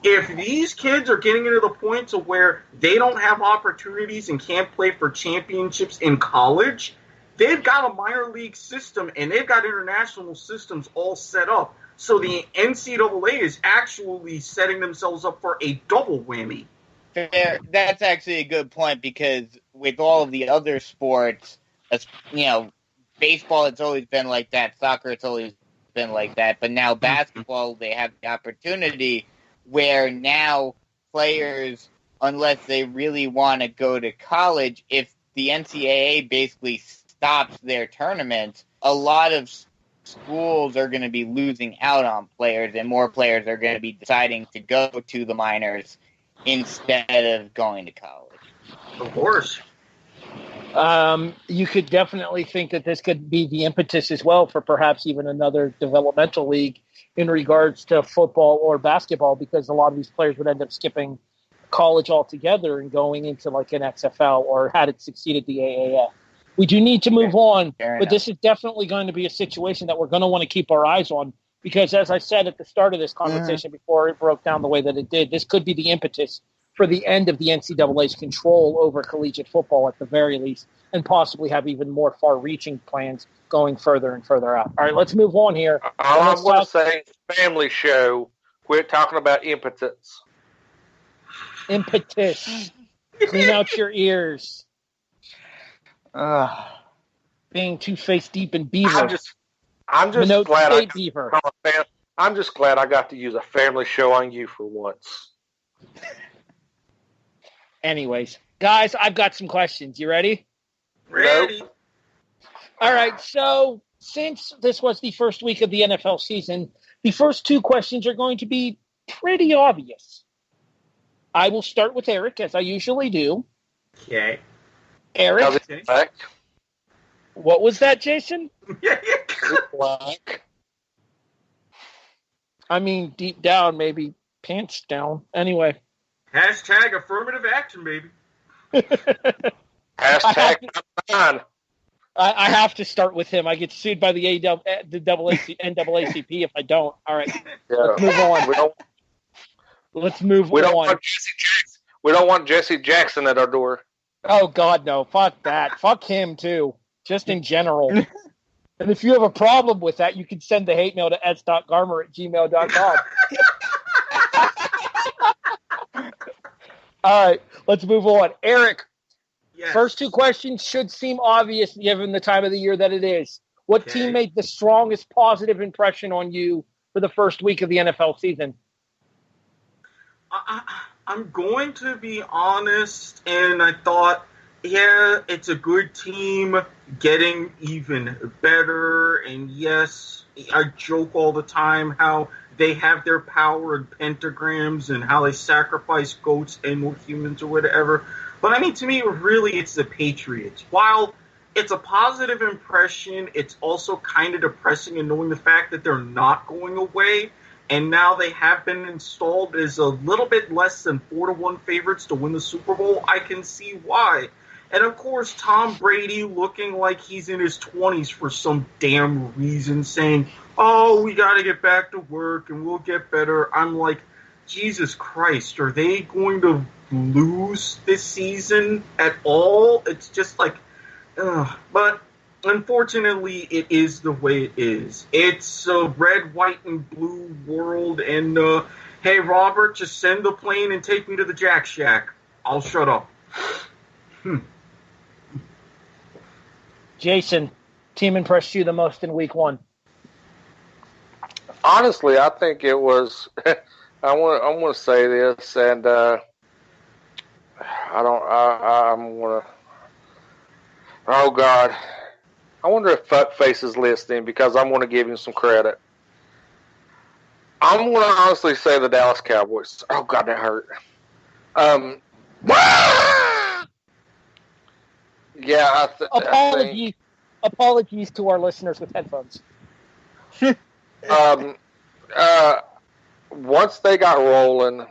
If these kids are getting into the point to where they don't have opportunities and can't play for championships in college, they've got a minor league system and they've got international systems all set up. So the NCAA is actually setting themselves up for a double whammy. That's actually a good point, because with all of the other sports, baseball, it's always been like that. Soccer, it's always been like that. But now basketball, they have the opportunity where now players, unless they really want to go to college, if the NCAA basically stops their tournaments, a lot of schools are going to be losing out on players, and more players are going to be deciding to go to the minors instead of going to college. Of course. You could definitely think that this could be the impetus as well for perhaps even another developmental league in regards to football or basketball, because a lot of these players would end up skipping college altogether and going into like an XFL, or had it succeeded the AAF. We do need to move on, but this is definitely going to be a situation that we're going to want to keep our eyes on, because as I said at the start of this conversation before it broke down the way that it did, this could be the impetus for the end of the NCAA's control over collegiate football at the very least, and possibly have even more far-reaching plans going further and further out. All right, let's move on here. All I'm going to say is family show. Quit talking about impetus. Impetus. Clean out your ears. Being two-faced deep in beaver. I'm just glad beaver. I'm just glad I got to use a family show on you for once. Anyways, guys, I've got some questions. You ready? Ready. All right, so since this was the first week of the NFL season, the first two questions are going to be pretty obvious. I will start with Erik, as I usually do. Okay. Erik, what was that, Jason? Black. I mean, deep down, maybe pants down. Anyway. Hashtag affirmative action, baby. Hashtag on. I have to start with him. I get sued by the NAACP if I don't. All right. Let's move on. Let's move on. We don't want Jesse Jackson at our door. Oh, God, no. Fuck that. Fuck him, too. Just in general. And if you have a problem with that, you can send the hate mail to s.garmer@gmail.com. All right, let's move on. Erik, yes. First two questions should seem obvious given the time of the year that it is. What team made the strongest positive impression on you for the first week of the NFL season? I'm going to be honest, and I thought, yeah, it's a good team getting even better, and yes, I joke all the time how they have their power in pentagrams and how they sacrifice goats and more humans or whatever. But I mean, to me, really, it's the Patriots. While it's a positive impression, it's also kind of depressing in knowing the fact that they're not going away. And now they have been installed as a little bit less than 4-1 favorites to win the Super Bowl. I can see why. And, of course, Tom Brady looking like he's in his 20s for some damn reason, saying, oh, we got to get back to work and we'll get better. I'm like, Jesus Christ, are they going to lose this season at all? It's just like, but unfortunately, it is the way it is. It's a red, white, and blue world, and hey, Robert, just send the plane and take me to the Jack Shack. I'll shut up. Jason, team impressed you the most in week 1? Honestly, I think it was. I'm going to say this, and I'm going to. Oh God, I wonder if Fuckface is listening because I'm going to give him some credit. I'm going to honestly say the Dallas Cowboys. Oh God, that hurt. Yeah, Apologies to our listeners with headphones. Once they got rolling,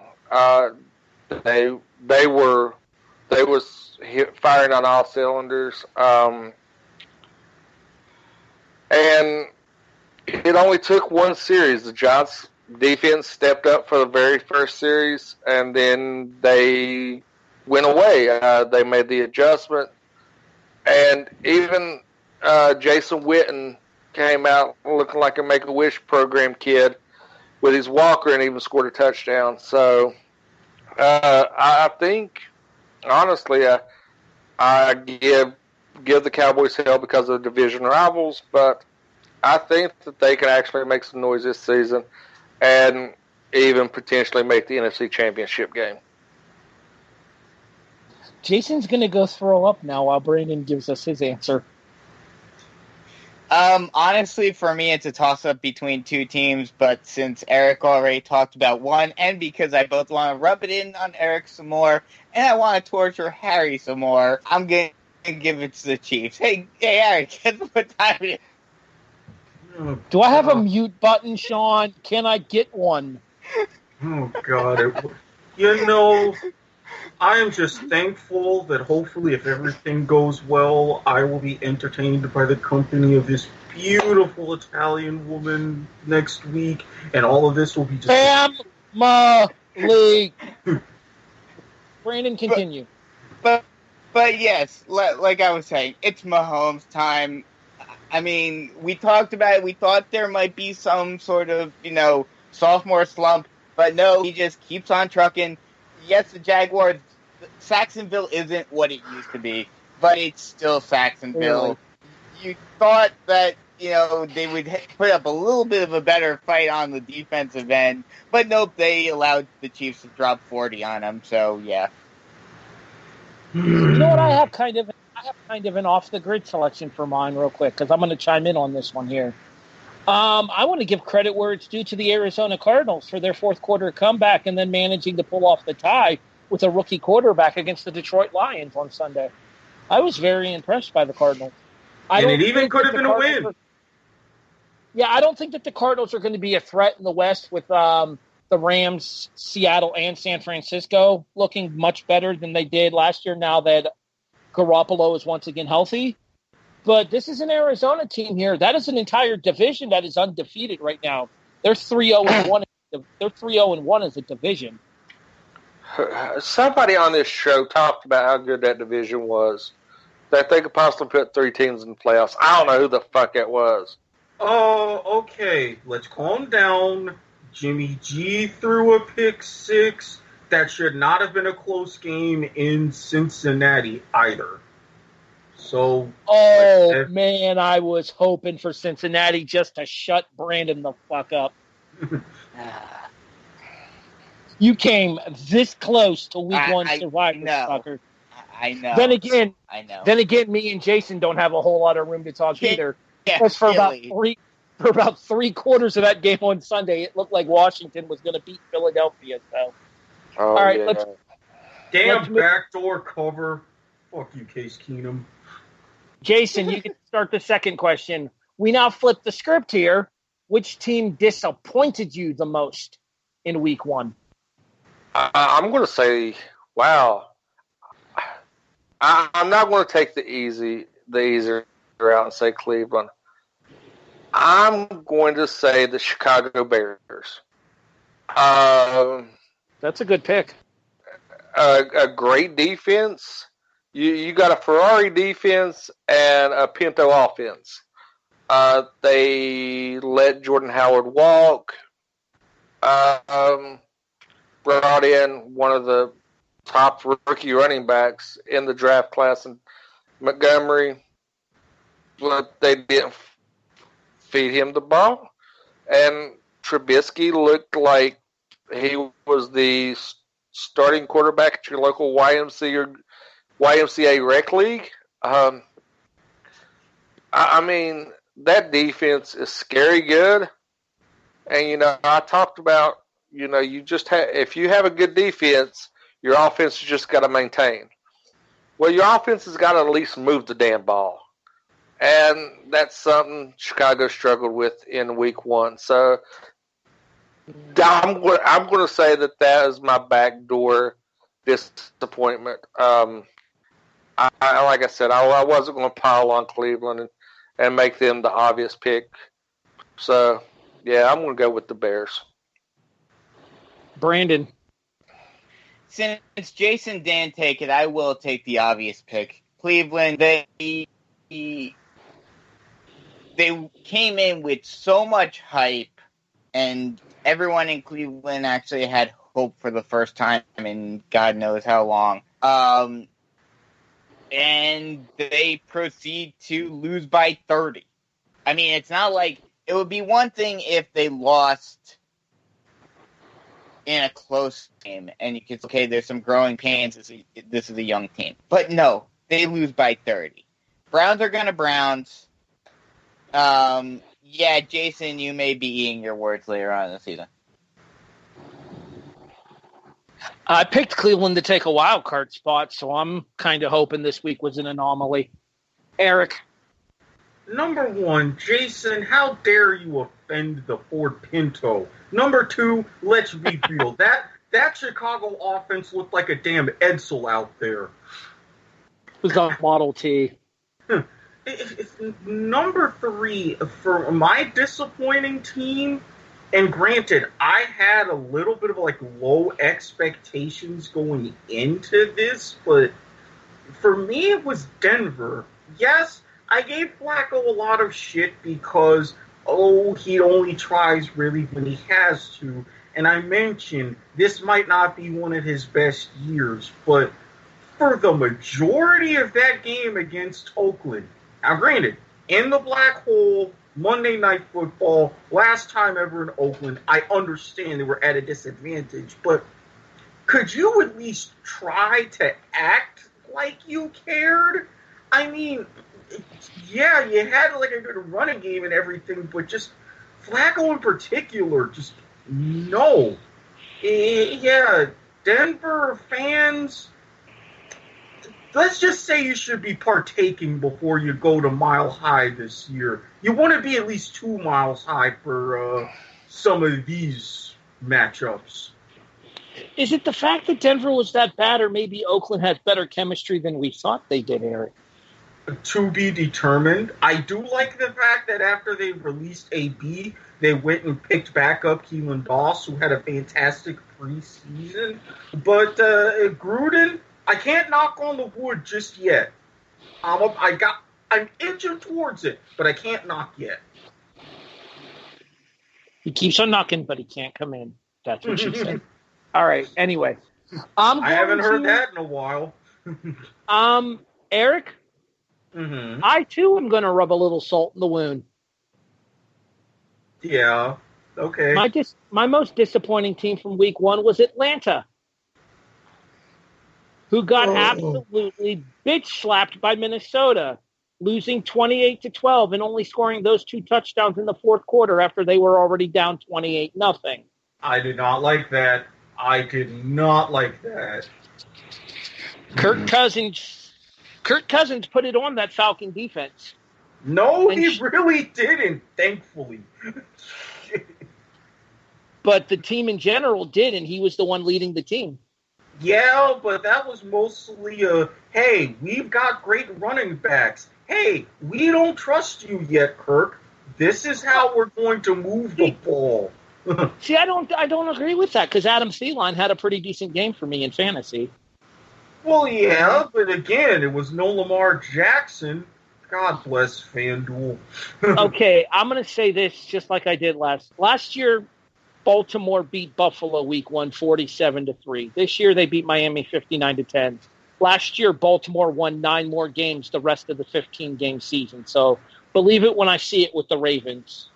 they was firing on all cylinders, and it only took one series. The Giants defense stepped up for the very first series, and then they went away. They made the adjustment, and even Jason Witten came out looking like a Make-A-Wish program kid with his walker and even scored a touchdown. So I think, honestly, I give the Cowboys hell because of the division rivals, but I think that they can actually make some noise this season and even potentially make the NFC Championship game. Jason's going to go throw up now while Brandon gives us his answer. Honestly, for me, it's a toss-up between two teams, but since Erik already talked about one, and because I both want to rub it in on Erik some more, and I want to torture Harry some more, I'm going to give it to the Chiefs. Hey, Erik, guess what time it is? Do I have a mute button, Sean? Can I get one? Oh, God. You know, I am just thankful that hopefully if everything goes well, I will be entertained by the company of this beautiful Italian woman next week, and all of this will be just... Family! Brandon, continue. But yes, like I was saying, it's Mahomes' time. I mean, we talked about it. We thought there might be some sort of, sophomore slump, but no, he just keeps on trucking. Yes, the Jaguars, Saxonville isn't what it used to be, but it's still Saxonville. Really? You thought that, they would put up a little bit of a better fight on the defensive end, but nope, they allowed the Chiefs to drop 40 on them, so yeah. You know what, I have kind of an off-the-grid selection for mine real quick, because I'm going to chime in on this one here. I want to give credit where it's due to the Arizona Cardinals for their fourth quarter comeback and then managing to pull off the tie with a rookie quarterback against the Detroit Lions on Sunday. I was very impressed by the Cardinals. And it even could have been a win. I don't think that the Cardinals are going to be a threat in the West with the Rams, Seattle, and San Francisco looking much better than they did last year now that Garoppolo is once again healthy. But this is an Arizona team here. That is an entire division that is undefeated right now. They're 3-0-1. They're 3-0-1 as a division. Somebody on this show talked about how good that division was. That they could possibly put 3 teams in the playoffs. I don't know who the fuck it was. Oh, okay. Let's calm down. Jimmy G threw a pick 6. That should not have been a close game in Cincinnati either. So, man, I was hoping for Cincinnati just to shut Brandon the fuck up. You came this close to week 1 survivor, fucker. I know. Then again, me and Jason don't have a whole lot of room to talk either. Because for about 3 quarters of that game on Sunday, it looked like Washington was going to beat Philadelphia. So, all right, let's. Damn backdoor cover. Fuck you, Case Keenum. Jason, you can start the second question. We now flip the script here. Which team disappointed you the most in week 1? I'm going to say, wow. I'm not going to take the easier route and say Cleveland. I'm going to say the Chicago Bears. That's a good pick. A great defense. You got a Ferrari defense and a Pinto offense. They let Jordan Howard walk. Brought in one of the top rookie running backs in the draft class in Montgomery, but they didn't feed him the ball. And Trubisky looked like he was the starting quarterback at your local YMCA rec league. I mean, that defense is scary good. And, I talked about, you just if you have a good defense, your offense has just got to maintain. Well, your offense has got to at least move the damn ball. And that's something Chicago struggled with in week 1. So I'm going to say that is my backdoor disappointment. Like I said, I wasn't going to pile on Cleveland and make them the obvious pick. So, yeah, I'm going to go with the Bears. Brandon. Since Jason didn't take it, I will take the obvious pick. Cleveland, they came in with so much hype, and everyone in Cleveland actually had hope for the first time in God knows how long. And they proceed to lose by 30. I mean, it's not like it would be one thing if they lost in a close game, and you could say, okay, there's some growing pains. This is a young team. But no, they lose by 30. Browns are going to Browns. Yeah, Jason, you may be eating your words later on in the season. I picked Cleveland to take a wild card spot, so I'm kind of hoping this week was an anomaly. Erik. Number 1, Jason, how dare you offend the Ford Pinto? Number 2, let's be real. That Chicago offense looked like a damn Edsel out there. It was a Model T. Number 3, for my disappointing team, and granted, I had a little bit of low expectations going into this, but for me it was Denver. Yes, I gave Flacco a lot of shit because, he only tries really when he has to. And I mentioned this might not be one of his best years, but for the majority of that game against Oakland, now granted, in the black hole, Monday Night Football, last time ever in Oakland, I understand they were at a disadvantage, but could you at least try to act like you cared? I mean, yeah, you had a good running game and everything, but just Flacco in particular, just no. Yeah, Denver fans, let's just say you should be partaking before you go to Mile High this year. You want to be at least 2 miles high for some of these matchups. Is it the fact that Denver was that bad, or maybe Oakland has better chemistry than we thought they did, Erik? To be determined. I do like the fact that after they released AB, they went and picked back up Keelan Doss, who had a fantastic preseason. But Gruden, I can't knock on the wood just yet. I'm inching towards it, but I can't knock yet. He keeps on knocking, but he can't come in. That's what she said. All right. Anyway, I haven't heard that in a while. Erik, I too am going to rub a little salt in the wound. Yeah. Okay. My most disappointing team from week 1 was Atlanta, who got absolutely bitch slapped by Minnesota, losing 28-12 and only scoring those 2 touchdowns in the fourth quarter after they were already down 28-0. I did not like that. Kirk Cousins put it on that Falcon defense. No, he really didn't, thankfully. But the team in general did, and he was the one leading the team. Yeah, but that was mostly hey, we've got great running backs. Hey, we don't trust you yet, Kirk. This is how we're going to move the ball. See, I don't agree with that because Adam Thielen had a pretty decent game for me in fantasy. Well, yeah, but again, it was no Lamar Jackson. God bless FanDuel. Okay, I'm going to say this just like I did last year. Baltimore beat Buffalo Week 1 47-3. This year they beat Miami 59-10. Last year Baltimore won 9 more games the rest of the 15-game season. So believe it when I see it with the Ravens.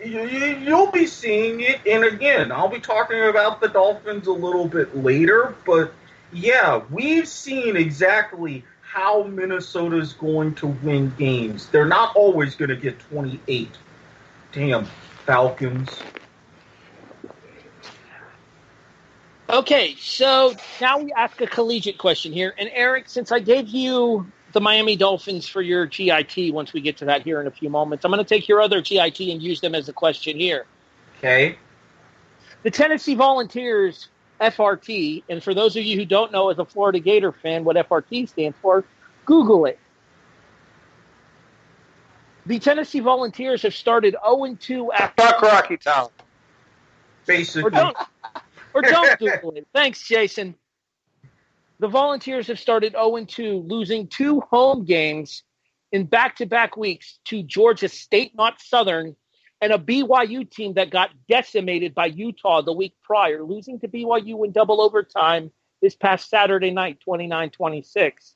You'll be seeing it, and again, I'll be talking about the Dolphins a little bit later, but yeah, we've seen exactly how Minnesota's going to win games. They're not always going to get 28. Damn, Falcons. Okay, so now we ask a collegiate question here. And Erik, since I gave you the Miami Dolphins for your GIT once we get to that here in a few moments, I'm going to take your other GIT and use them as a question here. Okay. The Tennessee Volunteers, FRT, and for those of you who don't know as a Florida Gator fan what FRT stands for, Google it. The Tennessee Volunteers have started 0-2 after... Fuck Rocky Top. Basically. Or don't Google it. Thanks, Jason. The Volunteers have started 0-2, losing 2 home games in back-to-back weeks to Georgia State, not Southern, and a BYU team that got decimated by Utah the week prior, losing to BYU in double overtime this past Saturday night, 29-26.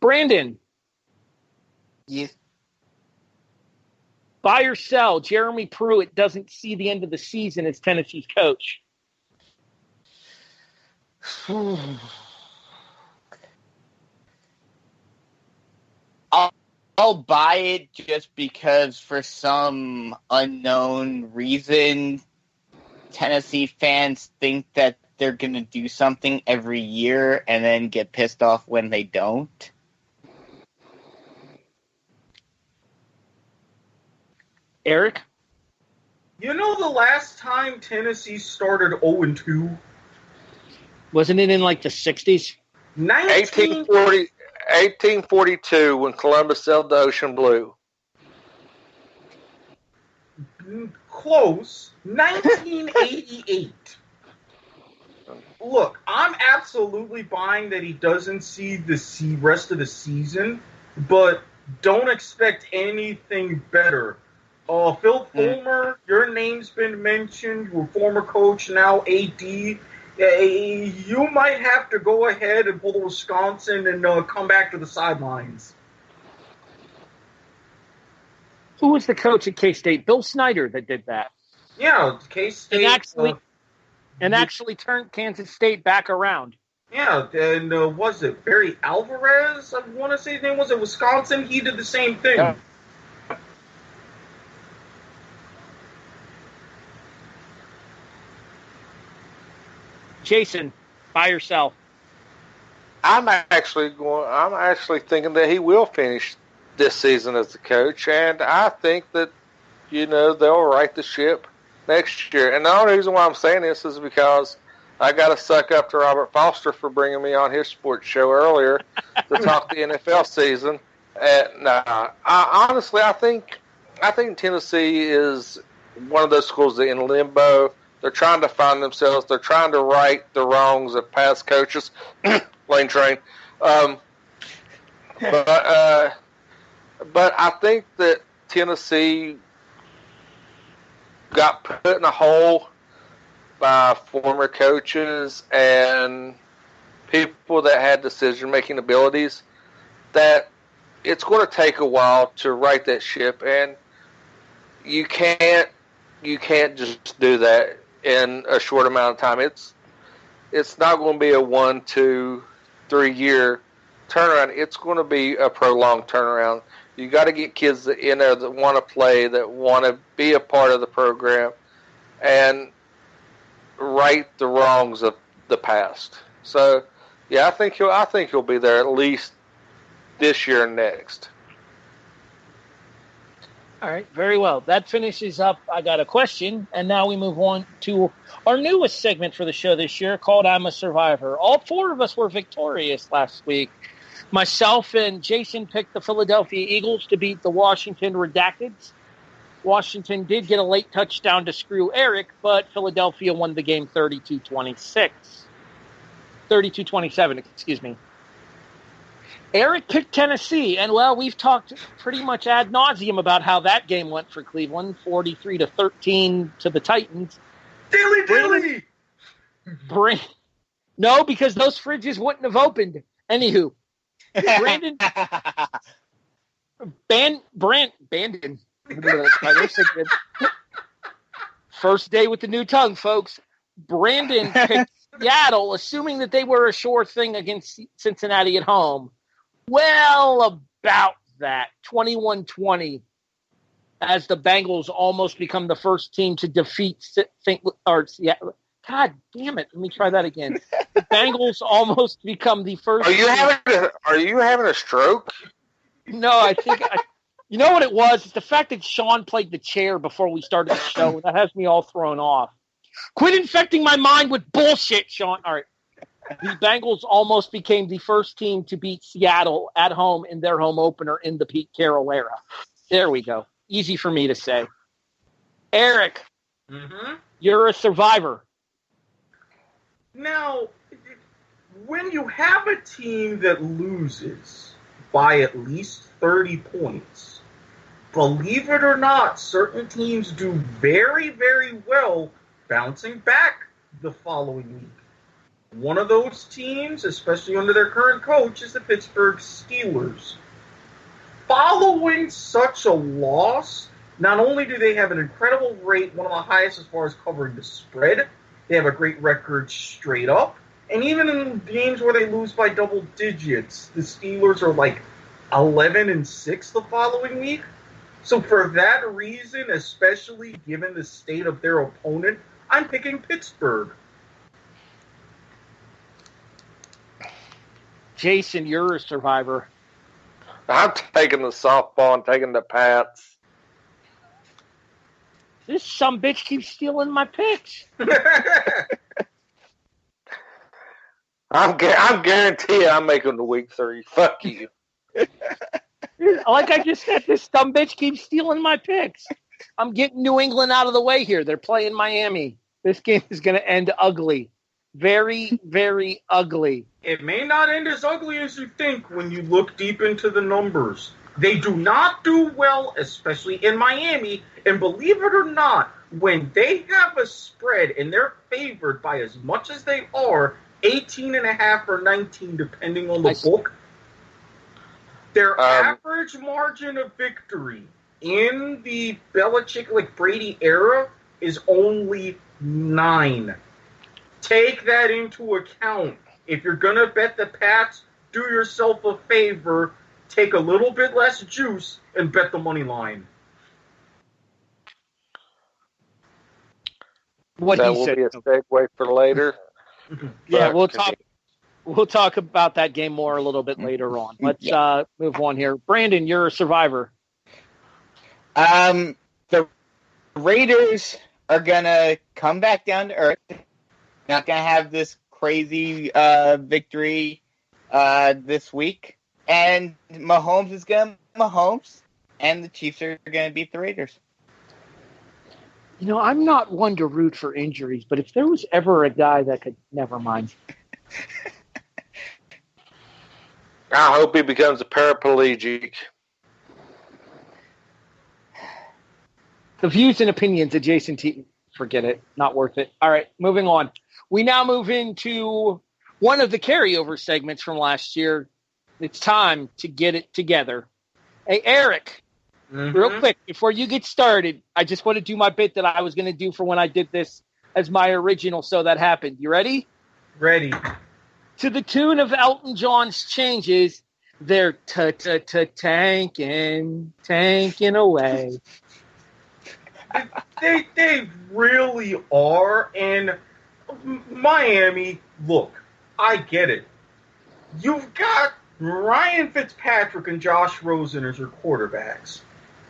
Brandon. Yes. Buy or sell, Jeremy Pruitt doesn't see the end of the season as Tennessee's coach. I'll buy it just because for some unknown reason, Tennessee fans think that they're going to do something every year and then get pissed off when they don't. Erik? You know the last time Tennessee started 0-2? Wasn't it in like the 60s? 1842 when Columbus sailed the ocean blue. Close. 1988. Look, I'm absolutely buying that he doesn't see the rest of the season, but don't expect anything better. Phil Fulmer, your name's been mentioned. Your former coach, now AD. You might have to go ahead and pull the Wisconsin and come back to the sidelines. Who was the coach at K-State? Bill Snyder that did that. Yeah, K-State. And actually turned Kansas State back around. Yeah, and was it Barry Alvarez? I want to say his name was it Wisconsin. He did the same thing. Yeah. Jason, buy or sell? I'm actually thinking that he will finish this season as the coach, and I think that they'll right the ship next year. And the only reason why I'm saying this is because I got to suck up to Robert Foster for bringing me on his sports show earlier to talk the NFL season. Honestly, I think Tennessee is one of those schools that in limbo. They're trying to find themselves. They're trying to right the wrongs of past coaches. Lane Train. But I think that Tennessee got put in a hole by former coaches and people that had decision-making abilities that it's going to take a while to right that ship, and you can't just do that in a short amount of time. It's not going to be a 1, 2, 3 year turnaround. It's going to be a prolonged turnaround. You got to get kids in there that want to play, that want to be a part of the program, and right the wrongs of the past. So, yeah, I think he'll be there at least this year and next. All right, very well. That finishes up. I got a question, and now we move on to our newest segment for the show this year called I'm a Survivor. All 4 of us were victorious last week. Myself and Jason picked the Philadelphia Eagles to beat the Washington Redacteds. Washington did get a late touchdown to screw Erik, but Philadelphia won the game 32-26. 32-27, excuse me. Erik picked Tennessee, and, well, we've talked pretty much ad nauseum about how that game went for Cleveland, 43-13 to the Titans. Dilly! No, because those fridges wouldn't have opened. Anywho, Brandon. First day with the new tongue, folks. Brandon picked Seattle, assuming that they were a sure thing against Cincinnati at home. Well, about that. 21-20, as the Bengals almost become the first team to defeat God damn it. Let me try that again. The Bengals almost become the first. Are you having a stroke? No, I think you know what it was? It's the fact that Sean played the chair before we started the show. That has me all thrown off. Quit infecting my mind with bullshit, Sean. All right. The Bengals almost became the first team to beat Seattle at home in their home opener in the Pete Carroll era. There we go. Easy for me to say. Erik, you're a survivor. Now, when you have a team that loses by at least 30 points, believe it or not, certain teams do very, very well bouncing back the following week. One of those teams, especially under their current coach, is the Pittsburgh Steelers. Following such a loss, not only do they have an incredible rate, one of the highest as far as covering the spread, they have a great record straight up, and even in games where they lose by double digits, the Steelers are like 11-6 the following week. So for that reason, especially given the state of their opponent, I'm picking Pittsburgh. Jason, you're a survivor. I'm taking the softball and taking the Pats. This sumbitch keeps stealing my picks. I'm guaranteeing I'm making the week 3. Fuck you. Like I just said, this sumbitch keeps stealing my picks. I'm getting New England out of the way here. They're playing Miami. This game is going to end ugly. Very, very ugly. It may not end as ugly as you think when you look deep into the numbers. They do not do well, especially in Miami. And believe it or not, when they have a spread and they're favored by as much as they are, 18.5 or 19, depending on the book, their average margin of victory in the Belichick, Brady era is only 9. Take that into account. If you're going to bet the Pats, do yourself a favor, take a little bit less juice, and bet the money line. What that he will said. be a segue for later. Yeah, we'll talk about that game more a little bit later on. Let's move on here. Brandon, you're a survivor. The Raiders are going to come back down to earth. Not going to have this crazy victory this week. And Mahomes is going to Mahomes, and the Chiefs are going to beat the Raiders. You know, I'm not one to root for injuries, but if there was ever a guy that could, never mind. I hope he becomes a paraplegic. The views and opinions adjacent to, forget it, not worth it. All right, moving on. We now move into one of the carryover segments from last year. It's time to get it together. Hey, Erik, real quick, before you get started, I just want to do my bit that I was going to do for when I did this as my original So That Happened. You ready? Ready. To the tune of Elton John's Changes, they're tanking away. They really are. And Miami, look, I get it. You've got Ryan Fitzpatrick and Josh Rosen as your quarterbacks.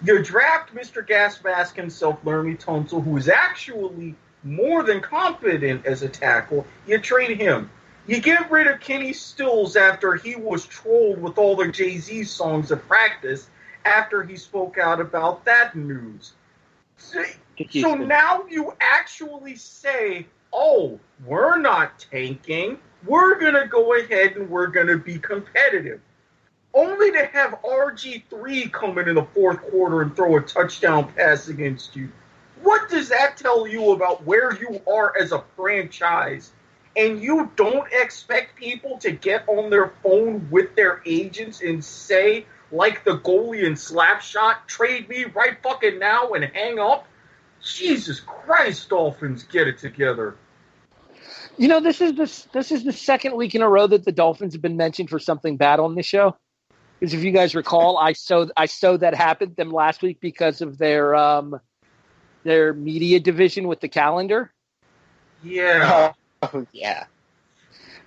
You draft Mr. Gas Mask himself, Laramie Tunsil, who is actually more than competent as a tackle. You trade him. You get rid of Kenny Stills after he was trolled with all the Jay-Z songs at practice after he spoke out about that news. So now you actually say, oh, we're not tanking. We're going to go ahead and we're going to be competitive. Only to have RG3 come in the fourth quarter and throw a touchdown pass against you. What does that tell you about where you are as a franchise? And you don't expect people to get on their phone with their agents and say, like the goalie in Slapshot, trade me right fucking now and hang up? Jesus Christ, Dolphins, get it together. You know, this is the second week in a row that the Dolphins have been mentioned for something bad on this show. Because if you guys recall, I sewed that happened them last week because of their media division with the calendar. Yeah. Oh yeah.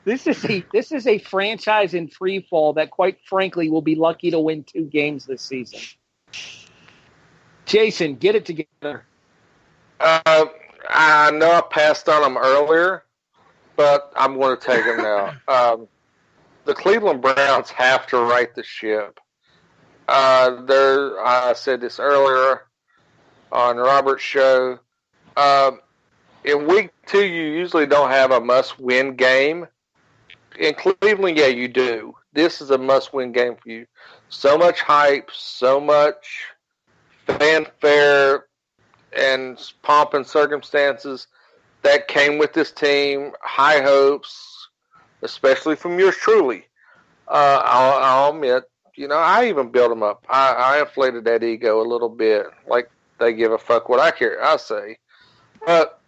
This is a franchise in free fall that, quite frankly, will be lucky to win 2 games this season. Jason, get it together. I know I passed on them earlier, but I'm going to take them now. The Cleveland Browns have to right the ship. I said this earlier on Robert's show. In week 2, you usually don't have a must-win game. In Cleveland, yeah, you do. This is a must-win game for you. So much hype, so much fanfare and pomp and circumstances that came with this team. High hopes, especially from yours truly. I'll admit, I even built them up. I inflated that ego a little bit, like they give a fuck what I say. But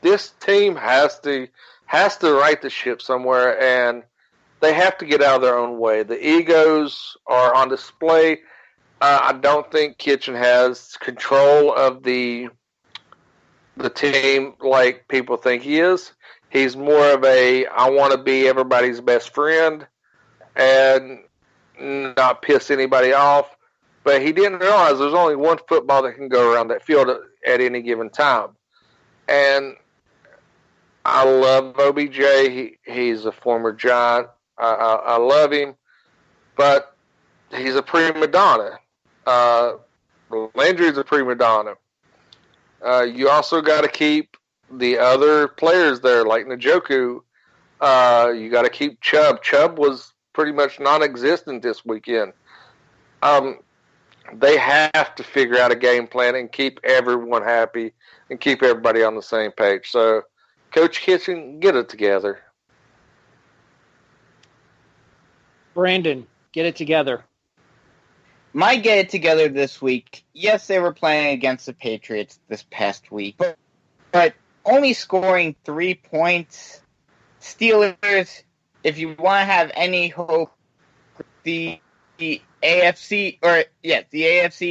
this team has to right the ship somewhere, and they have to get out of their own way. The egos are on display. I don't think Kitchen has control of the team like people think he is. He's more of a, I want to be everybody's best friend and not piss anybody off. But he didn't realize there's only one football that can go around that field at any given time. And I love OBJ. He's a former Giant. I love him. But he's a prima donna. Landry's a prima donna. You also got to keep the other players there, like Njoku. You got to keep Chubb. Chubb was pretty much non-existent this weekend. They have to figure out a game plan and keep everyone happy and keep everybody on the same page. So, Coach Kitchen, get it together. Brandon, get it together. My get it together this week. Yes, they were playing against the Patriots this past week, but only scoring 3 points. Steelers, if you want to have any hope, the AFC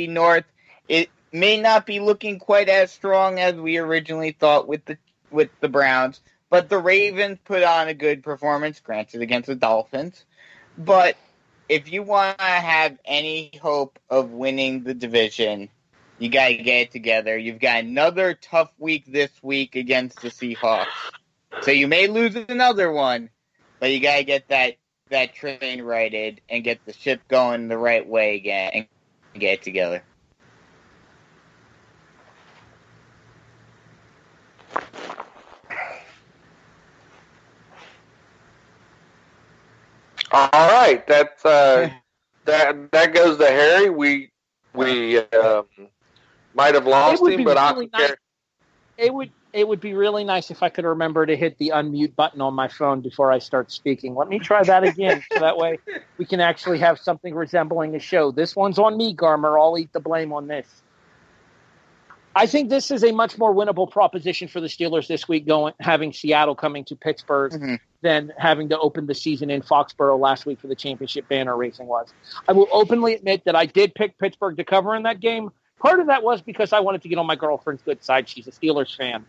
North, it may not be looking quite as strong as we originally thought with the Browns, but the Ravens put on a good performance, granted against the Dolphins. But if you want to have any hope of winning the division, you got to get it together. You've got another tough week this week against the Seahawks. So you may lose another one, but you got to get that train righted and get the ship going the right way again and get it together. All right, that's that goes to Harry. We might have lost him, but really It would be really nice if I could remember to hit the unmute button on my phone before I start speaking. Let me try that again, so that way we can actually have something resembling a show. This one's on me, Garmer. I'll eat the blame on this. I think this is a much more winnable proposition for the Steelers this week, having Seattle coming to Pittsburgh than having to open the season in Foxborough last week for the championship banner racing was. I will openly admit that I did pick Pittsburgh to cover in that game. Part of that was because I wanted to get on my girlfriend's good side. She's a Steelers fan.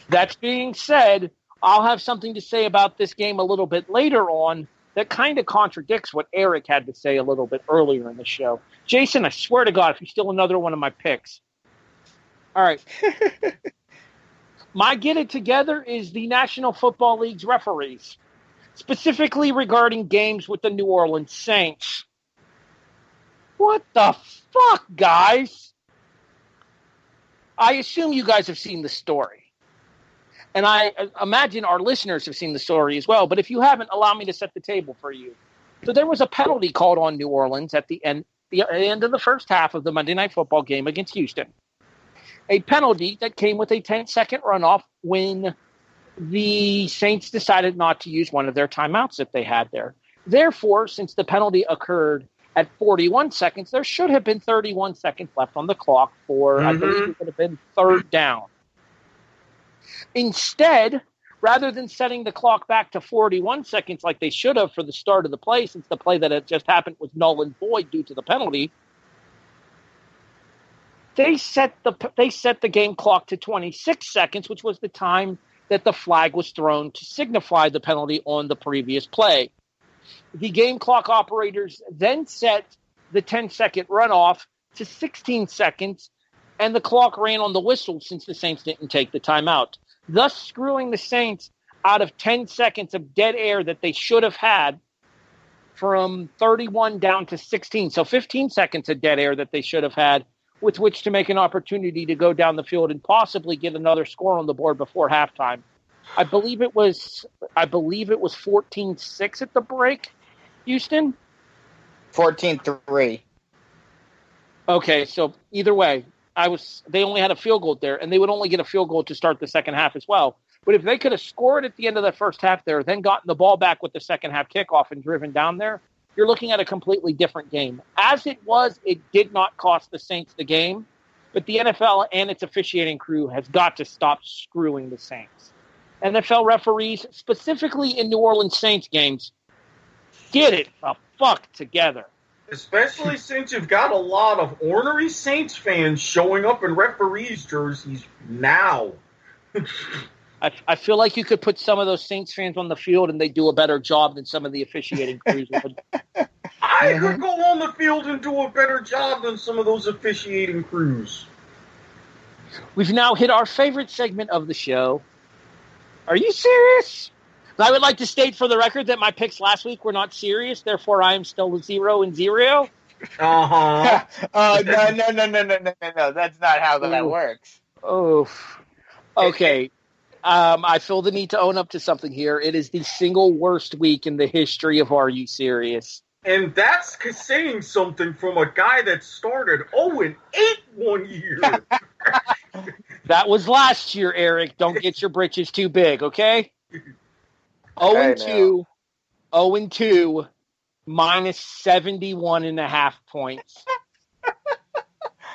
That being said, I'll have something to say about this game a little bit later on that kind of contradicts what Erik had to say a little bit earlier in the show. Jason, I swear to God, if you steal another one of my picks. All right. My get it together is the National Football League's referees, specifically regarding games with the New Orleans Saints. What the fuck, guys? I assume you guys have seen the story. And I imagine our listeners have seen the story as well. But if you haven't, allow me to set the table for you. So there was a penalty called on New Orleans at the end of the first half of the Monday Night Football game against Houston. A penalty that came with a 10-second runoff when the Saints decided not to use one of their timeouts that they had there. Therefore, since the penalty occurred at 41 seconds, there should have been 31 seconds left on the clock for, I believe it would have been third down. Instead, rather than setting the clock back to 41 seconds like they should have for the start of the play, since the play that had just happened was null and void due to the penalty, they set the game clock to 26 seconds, which was the time that the flag was thrown to signify the penalty on the previous play. The game clock operators then set the 10-second runoff to 16 seconds, and the clock ran on the whistle since the Saints didn't take the timeout, thus screwing the Saints out of 10 seconds of dead air that they should have had from 31 down to 16. So 15 seconds of dead air that they should have had with which to make an opportunity to go down the field and possibly get another score on the board before halftime. I believe it was 14-6 at the break, Houston? 14-3. Okay, so either way, they only had a field goal there, and they would only get a field goal to start the second half as well. But if they could have scored at the end of the first half there, then gotten the ball back with the second half kickoff and driven down there, you're looking at a completely different game. As it was, it did not cost the Saints the game, but the NFL and its officiating crew has got to stop screwing the Saints. NFL referees, specifically in New Orleans Saints games, get it the fuck together. Especially since you've got a lot of ornery Saints fans showing up in referees' jerseys now. I feel like you could put some of those Saints fans on the field and they do a better job than some of the officiating crews would. I could go on the field and do a better job than some of those officiating crews. We've now hit our favorite segment of the show. Are you serious? I would like to state for the record that my picks last week were not serious, therefore I am still 0-0. Uh-huh. No. That's not how that works. Oh, okay. I feel the need to own up to something here. It is the single worst week in the history of Are You Serious? And that's saying something from a guy that started 0-8 one year. That was last year, Erik. Don't get your britches too big, okay? 0-2, minus 71.5 points.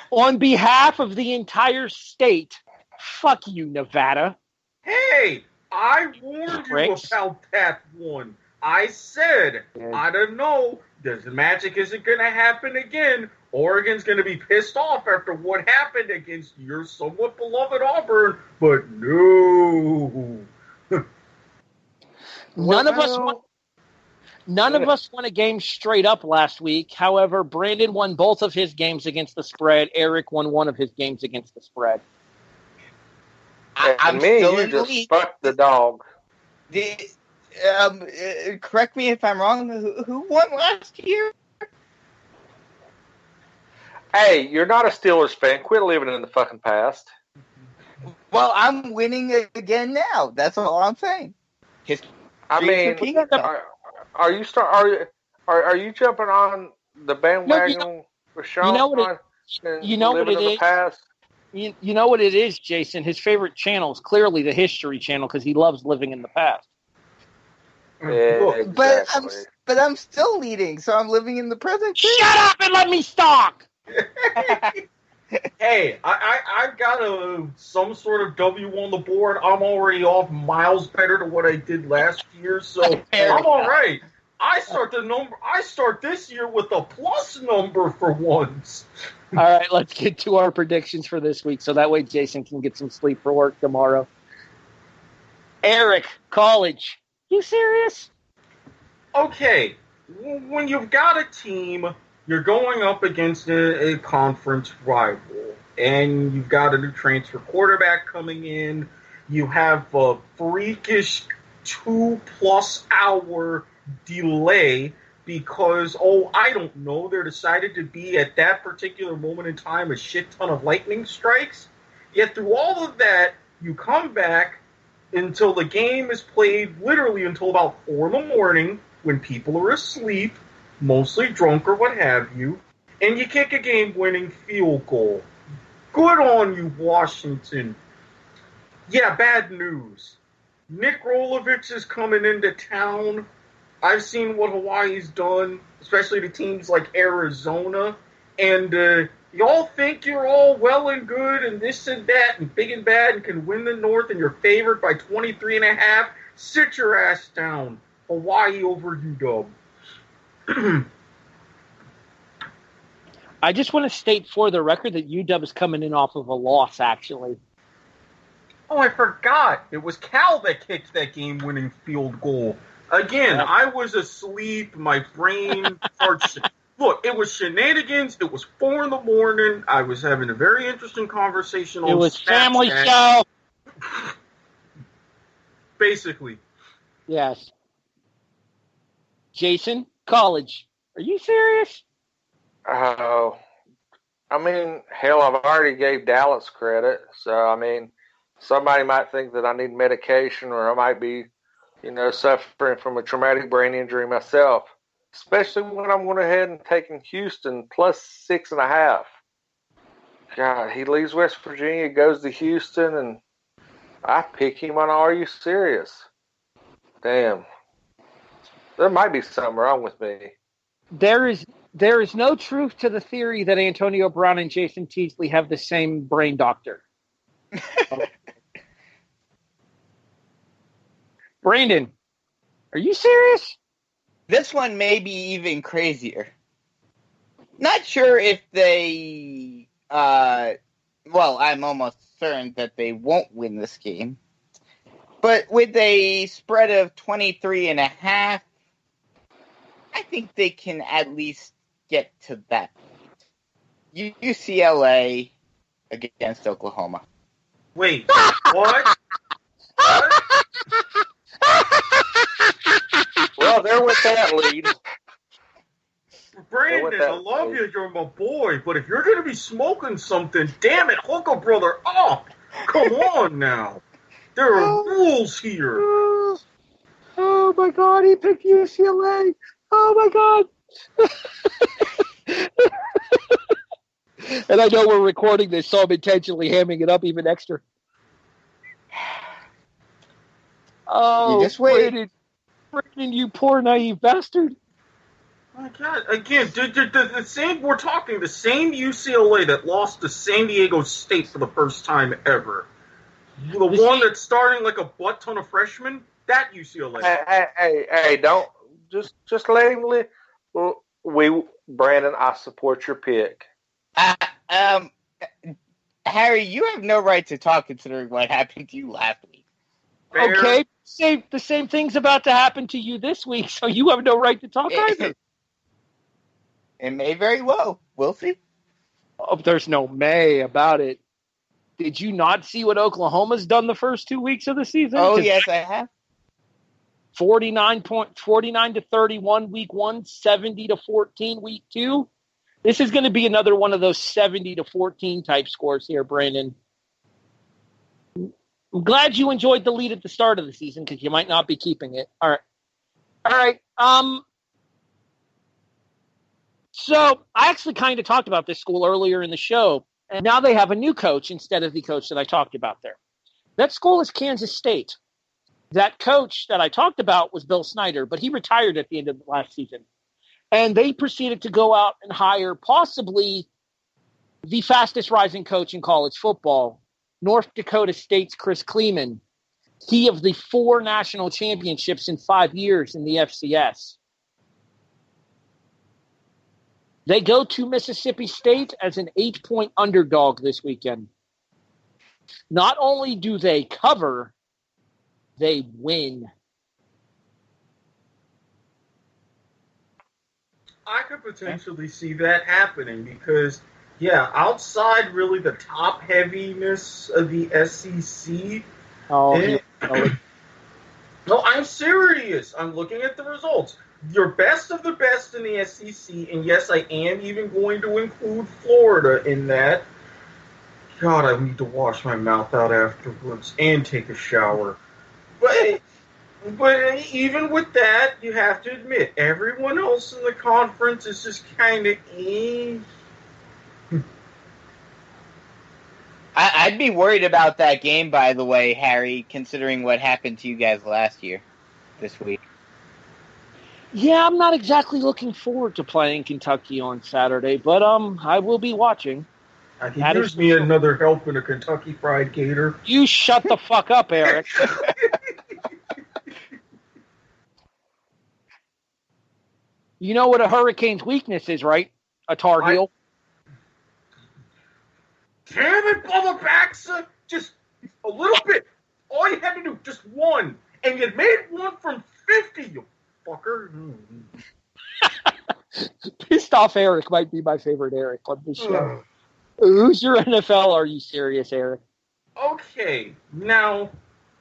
On behalf of the entire state, fuck you, Nevada. Hey, I warned you about that one. I said, I don't know, the magic isn't going to happen again. Oregon's going to be pissed off after what happened against your somewhat beloved Auburn, but no. None of us won a game straight up last week. However, Brandon won both of his games against the spread. Erik won one of his games against the spread. I'm me, still you in the just lead. fucked the dog. Correct me if I'm wrong. Who won last year? Hey, you're not a Steelers fan. Quit living in the fucking past. Well, I'm winning again now. That's all I'm saying. I mean, are you jumping on the bandwagon with Sean? You know what it is? You know what it is, Jason? His favorite channel is clearly the History Channel because he loves living in the past. Yeah, exactly. But I'm still leading, so I'm living in the present. Shut up and let me talk! Hey, I've got some sort of W on the board. I'm already off miles better than what I did last year, so I'm all right. I start this year with a plus number for once. All right, let's get to our predictions for this week, so that way Jason can get some sleep for work tomorrow. Erik, college. You serious? Okay, when you've got a team, you're going up against a conference rival, and you've got a new transfer quarterback coming in. You have a freakish 2+ hour delay because, I don't know, there decided to be, at that particular moment in time, a shit ton of lightning strikes. Yet through all of that, you come back until the game is played literally until about 4 in the morning when people are asleep, mostly drunk or what have you, and you kick a game-winning field goal. Good on you, Washington. Yeah, bad news. Nick Rolovich is coming into town. I've seen what Hawaii's done, especially to teams like Arizona, and y'all think you're all well and good and this and that and big and bad and can win the North and you're favored by 23.5? Sit your ass down. Hawaii over UW. I just want to state for the record that UW is coming in off of a loss, actually. Oh, I forgot. It was Cal that kicked that game-winning field goal. Again, I was asleep. My brain started... Look, it was shenanigans. It was 4 in the morning. I was having a very interesting conversation on It was Snapchat. family show. Basically. Yes. Jason, college. Are you serious? Oh, I mean, hell, I've already gave Dallas credit. So, I mean, somebody might think that I need medication or I might be, suffering from a traumatic brain injury myself. Especially when I'm going ahead and taking Houston plus 6.5. God, he leaves West Virginia, goes to Houston, and I pick him on Are You Serious? Damn. There might be something wrong with me. There is no truth to the theory that Antonio Brown and Jason Teasley have the same brain doctor. Brandon, are you serious? This one may be even crazier. Not sure if they, I'm almost certain that they won't win this game. But with a spread of 23.5, I think they can at least get to that point. UCLA against Oklahoma. Wait, what? What? Well, they're with that lead. Brandon, I love you. You're my boy. But if you're going to be smoking something, damn it, hook a brother up. Come on now. There are rules here. Oh, my God. He picked UCLA. Oh, my God. And I know we're recording this, so I'm intentionally hamming it up even extra. Oh, you just wait. Brandon, you poor naive bastard. My God, again, the same, we're talking the same UCLA that lost to San Diego State for the first time ever. The one that's starting like a butt ton of freshmen, that UCLA. Hey, don't, just let him live. Well, Brandon, I support your pick. Harry, you have no right to talk considering what happened to you last week. Fair. Okay, the same thing's about to happen to you this week, so you have no right to talk either. It may very well. We'll see. Oh, there's no may about it. Did you not see what Oklahoma's done the first 2 weeks of the season? Oh, yes, I have. 49 to 31 week 1, 70 to 14 week 2. This is going to be another one of those 70 to 14 type scores here, Brandon. I'm glad you enjoyed the lead at the start of the season because you might not be keeping it. All right. So I actually kind of talked about this school earlier in the show, and now they have a new coach instead of the coach that I talked about there. That school is Kansas State. That coach that I talked about was Bill Snyder, but he retired at the end of last season. And they proceeded to go out and hire possibly the fastest rising coach in college football, North Dakota State's Chris Kleeman. He of the 4 national championships in 5 years in the FCS. They go to Mississippi State as an 8-point underdog this weekend. Not only do they cover, they win. I could potentially see that happening because, outside really the top heaviness of the SEC. No, I'm serious. I'm looking at the results. You're best of the best in the SEC, and yes, I am even going to include Florida in that. God, I need to wash my mouth out afterwards and take a shower. But even with that, you have to admit, everyone else in the conference is just kind of I'd be worried about that game, by the way, Harry, considering what happened to you guys last year, this week. Yeah, I'm not exactly looking forward to playing Kentucky on Saturday, but I will be watching. I can use me another help in a Kentucky Fried Gator. You shut the fuck up, Erik. You know what a Hurricane's weakness is, right? A Tar Heel. Damn it, Bubba Baxa! Just a little bit. All you had to do, just one. And you made one from 50, you fucker. Pissed off Erik might be my favorite Erik on the show. Who's your NFL? Are you serious, Erik? Okay, now,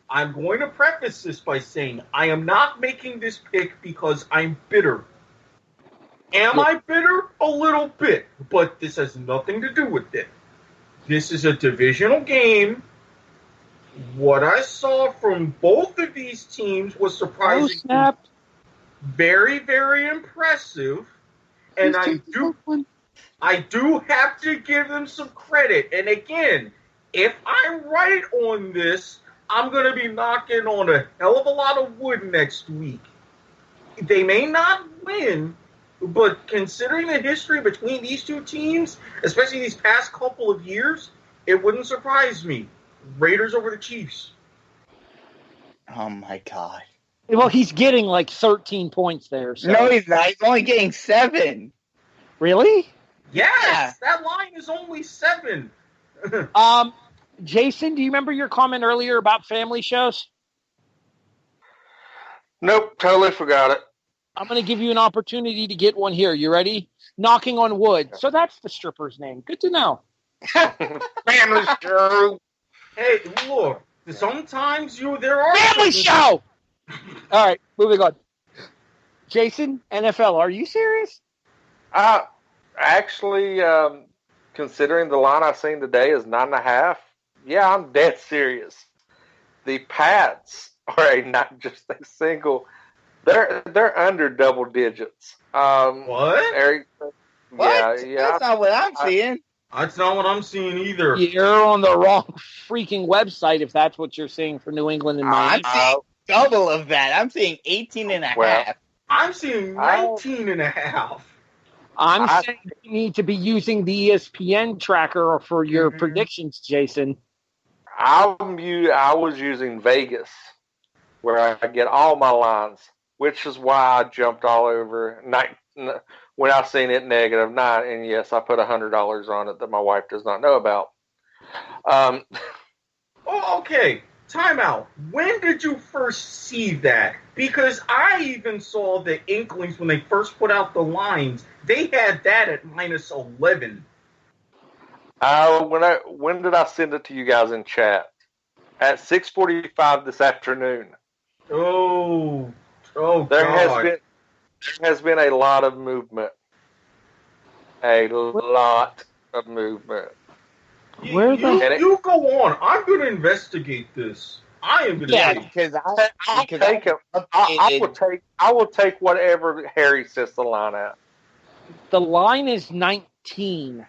I'm going to preface this by saying I am not making this pick because I'm bitter. Am I bitter? A little bit. But this has nothing to do with it. This is a divisional game. What I saw from both of these teams was surprisingly very, very impressive. And I do have to give them some credit. And again, if I'm right on this, I'm going to be knocking on a hell of a lot of wood next week. They may not win, but considering the history between these two teams, especially these past couple of years, it wouldn't surprise me. Raiders over the Chiefs. Oh, my God. Well, he's getting like 13 points there. So. No, he's not. He's only getting 7. Really? Yes, that line is only 7. Jason, do you remember your comment earlier about family shows? Nope, totally forgot it. I'm going to give you an opportunity to get one here. You ready? Knocking on wood. So that's the stripper's name. Good to know. Family show. Hey, look. Sometimes there are family show. All right, moving on. Jason, NFL, are you serious? Actually, considering the line I've seen today is 9.5, yeah, I'm dead serious. The Pats are not just a single. They're under double digits. What? Erik, what? Yeah. That's not what I'm seeing. That's not what I'm seeing either. You're on the wrong freaking website if that's what you're seeing for New England and Miami. I'm seeing double of that. I'm seeing 18.5. Well, I'm seeing 19.5. I'm saying you need to be using the ESPN tracker for your predictions, Jason. I was using Vegas, where I get all my lines, which is why I jumped all over when I seen it -9. And yes, I put $100 on it that my wife does not know about. Okay. Time out. When did you first see that? Because I even saw the Inklings when they first put out the lines. They had that at -11. When did I send it to you guys in chat? At 6:45 this afternoon. Oh, there God. has been a lot of movement. A lot of movement. You go on. I'm going to investigate this. I am going to. Yeah, because I will take whatever Harry sets the line at. The line is 19.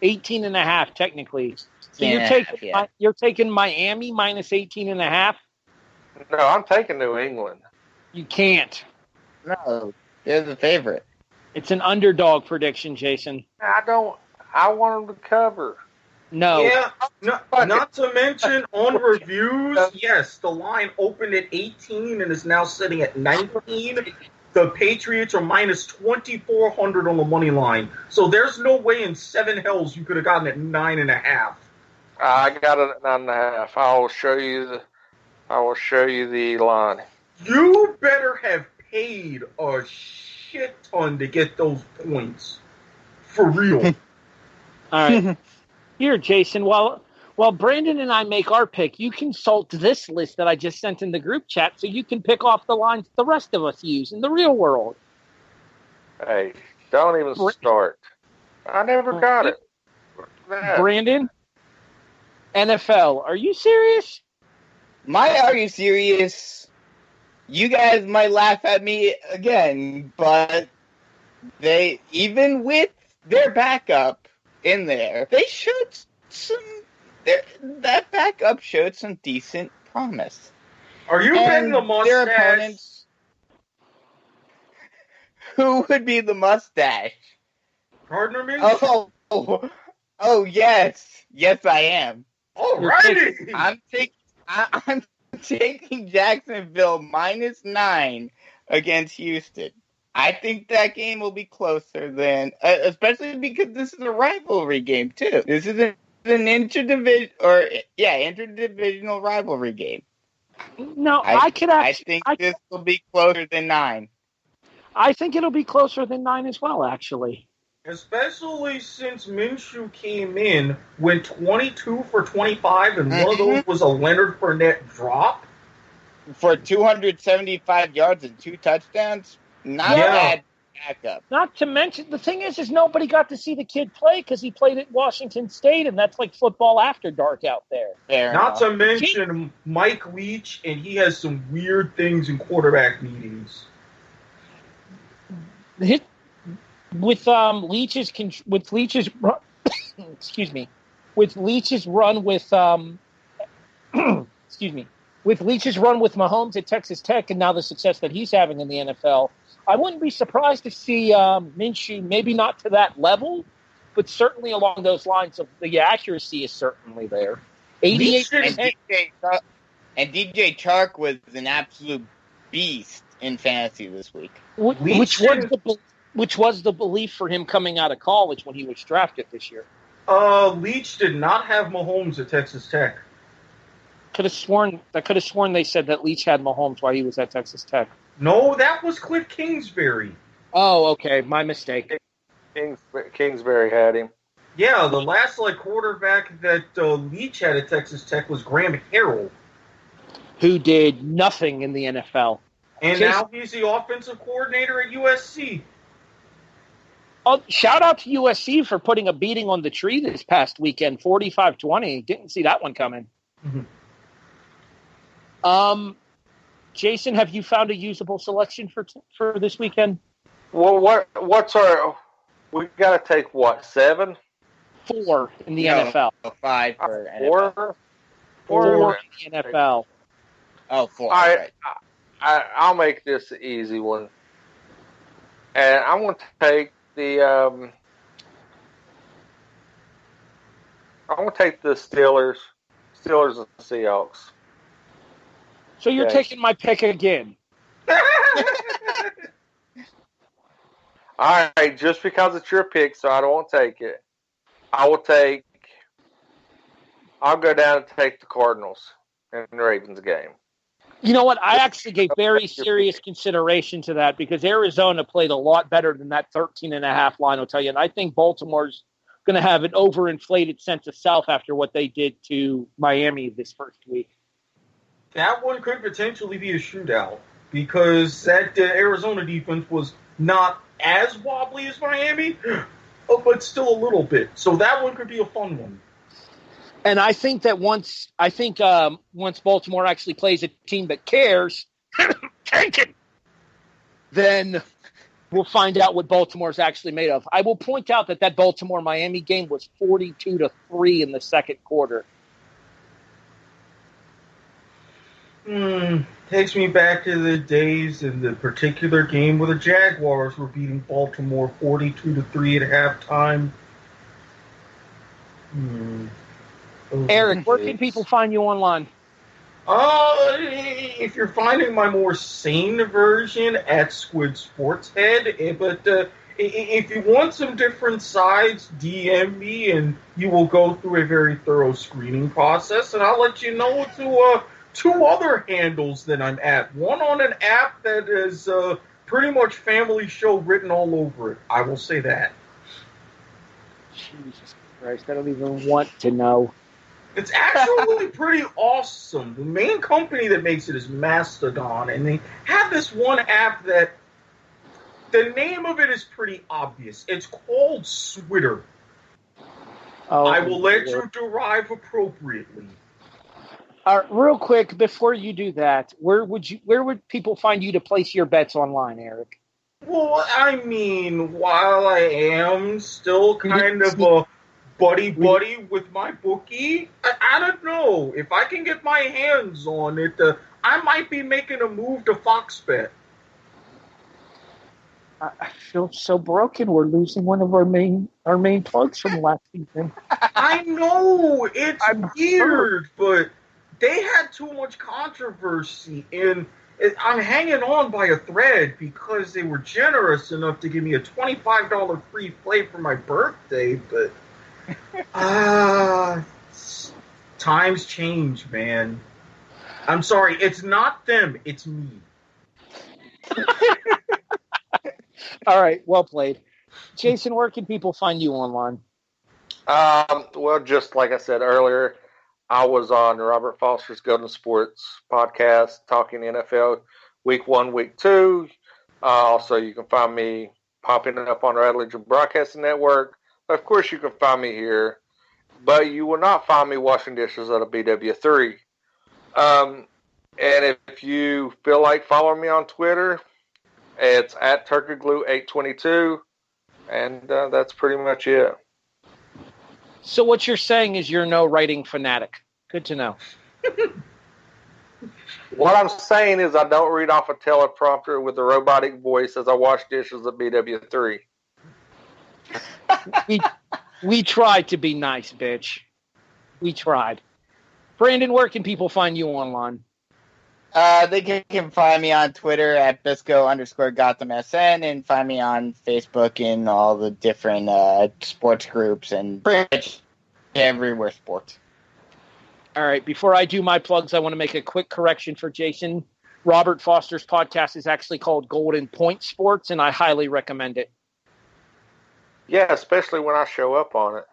18.5 technically. So you're taking Miami -18.5. No, I'm taking New England. You can't. No, they're the favorite. It's an underdog prediction, Jason. I want them to cover. No. Yeah, not to mention on reviews, yes, the line opened at 18 and is now sitting at 19. The Patriots are -2,400 on the money line. So there's no way in 7 hells you could have gotten at 9.5. I got it at 9.5. I will show you the line. You better have paid a shit ton to get those points. For real. All right. Here, Jason, while While Brandon and I make our pick, you consult this list that I just sent in the group chat so you can pick off the lines the rest of us use in the real world. Hey, don't even start. I never got it. Brandon, NFL, are you serious? Are you serious? You guys might laugh at me again, but even with their backup in there, they showed that backup showed some decent promise. Are you betting the mustache? Their opponents, who would be the mustache? Gardner Minshew? Oh, yes, I am. Alrighty. I'm taking Jacksonville -9 against Houston. I think that game will be closer than, especially because this is a rivalry game too. This is an interdivisional rivalry game. No, I think this will be closer than 9. I think it'll be closer than 9 as well, actually. Especially since Minshew came in, went 22 for 25, and one of those was a Leonard Fournette drop. For 275 yards and 2 touchdowns? Not bad backup. Not to mention, the thing is nobody got to see the kid play because he played at Washington State, and that's like football after dark out there. Not to mention Mike Leach, and he has some weird things in quarterback meetings. With Leach's run with Mahomes at Texas Tech, and now the success that he's having in the NFL, I wouldn't be surprised to see Minshew, maybe not to that level, but certainly along those lines of the accuracy is certainly there. 88%. And DJ Chark was an absolute beast in fantasy this week. Which was the belief for him coming out of college when he was drafted this year. Leach did not have Mahomes at Texas Tech. Could have sworn they said that Leach had Mahomes while he was at Texas Tech. No, that was Cliff Kingsbury. Oh, okay, my mistake. Kingsbury had him. Yeah, the last quarterback that Leach had at Texas Tech was Graham Harrell, who did nothing in the NFL. And now he's the offensive coordinator at USC. Shout out to USC for putting a beating on the tree this past weekend, 45-20. Didn't see that one coming. Mm-hmm. Jason, have you found a usable selection for this weekend? Well, what's our? We got to take 7? 4 in the NFL. 5 for NFL. 4 in the NFL. Oh, 4. All right. I'll make this an easy one, and I'm going to take the. I'm going to take the Steelers and Seahawks. So you're taking my pick again. All right, just because it's your pick, so I don't want to take it. I'll go down and take the Cardinals in the Ravens game. You know what? I actually gave very serious consideration to that because Arizona played a lot better than that 13.5 line, I'll tell you. And I think Baltimore's going to have an overinflated sense of self after what they did to Miami this first week. That one could potentially be a shootout because that Arizona defense was not as wobbly as Miami, but still a little bit. So that one could be a fun one. And I think that once Baltimore actually plays a team that cares, take it, then we'll find out what Baltimore's actually made of. I will point out that Baltimore-Miami game was 42-3 in the second quarter. Takes me back to the days in the particular game where the Jaguars were beating Baltimore 42-3 at halftime. Eric, where can people find you online? If you're finding my more sane version at Squid Sportshead, but if you want some different sides, DM me and you will go through a very thorough screening process, and I'll let you know to 2 other handles that I'm at. One on an app that is pretty much Family Show written all over it. I will say that. Jesus Christ, I don't even want to know. It's actually pretty awesome. The main company that makes it is Mastodon, and they have this one app that the name of it is pretty obvious. It's called Twitter. I will let you derive appropriately. All right, real quick, before you do that, where would people find you to place your bets online, Erik? Well, I mean, while I am still kind of a buddy with my bookie, I don't know. If I can get my hands on it, I might be making a move to FoxBet. I feel so broken. We're losing one of our main plugs from last season. I know, it's weird, but they had too much controversy, and I'm hanging on by a thread because they were generous enough to give me a $25 free play for my birthday, but times change, man. I'm sorry, it's not them, it's me. All right, well played. Jason, where can people find you online? Well, just like I said earlier, I was on Robert Foster's Golden Sports podcast talking NFL week 1, week 2. Also, you can find me popping up on the Red Legion Broadcasting Network. Of course, you can find me here, but you will not find me washing dishes at a BW3. And if you feel like following me on Twitter, it's at TurkeyGlue822, and that's pretty much it. So what you're saying is you're no writing fanatic. Good to know. What I'm saying is I don't read off a teleprompter with a robotic voice as I wash dishes at BW3. We tried to be nice, bitch. We tried. Brandon, where can people find you online? They can find me on Twitter at Bisco_GothamSN and find me on Facebook in all the different sports groups and pretty much everywhere sports. All right, before I do my plugs, I want to make a quick correction for Jason. Robert Foster's podcast is actually called Golden Point Sports, and I highly recommend it. Yeah, especially when I show up on it.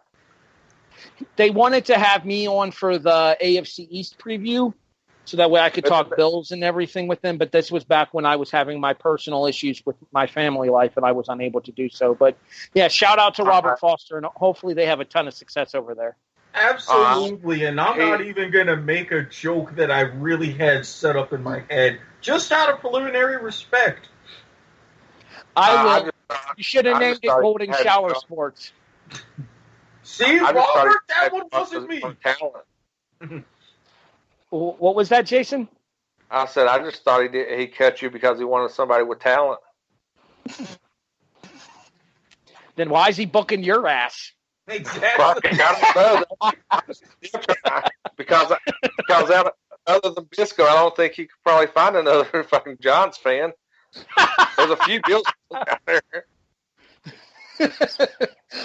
They wanted to have me on for the AFC East preview, so that way I could talk Bills and everything with them, but this was back when I was having my personal issues with my family life, and I was unable to do so. But, yeah, shout out to Robert Foster, and hopefully they have a ton of success over there. Absolutely, and I'm not even going to make a joke that I really had set up in my head, just out of preliminary respect. You should have named it Golden Shower Sports. See, Robert, that one wasn't me. What was that, Jason? I said I just thought he cut you because he wanted somebody with talent. Then why is he booking your ass? Exactly. I don't know. because other than Bisco, I don't think you could probably find another fucking Giants fan. There's a few Bills out there.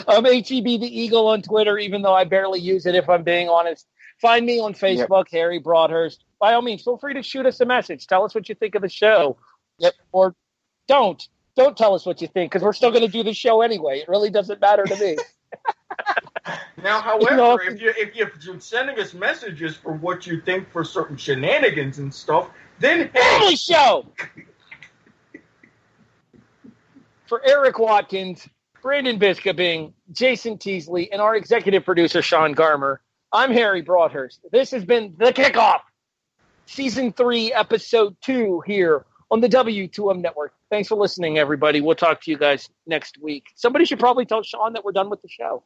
I'm HEB the Eagle on Twitter, even though I barely use it, if I'm being honest. Find me on Facebook, Harry Broadhurst. By all means, feel free to shoot us a message. Tell us what you think of the show. Or don't. Don't tell us what you think, because we're still going to do the show anyway. It really doesn't matter to me. Now, however, if you're sending us messages for what you think for certain shenanigans and stuff, then family show! For Erik Watkins, Brandon Biskobing, Jason Teasley, and our executive producer, Sean Garmer, I'm Harry Broadhurst. This has been The Kickoff, Season 3, Episode 2 here on the W2M Network. Thanks for listening, everybody. We'll talk to you guys next week. Somebody should probably tell Sean that we're done with the show.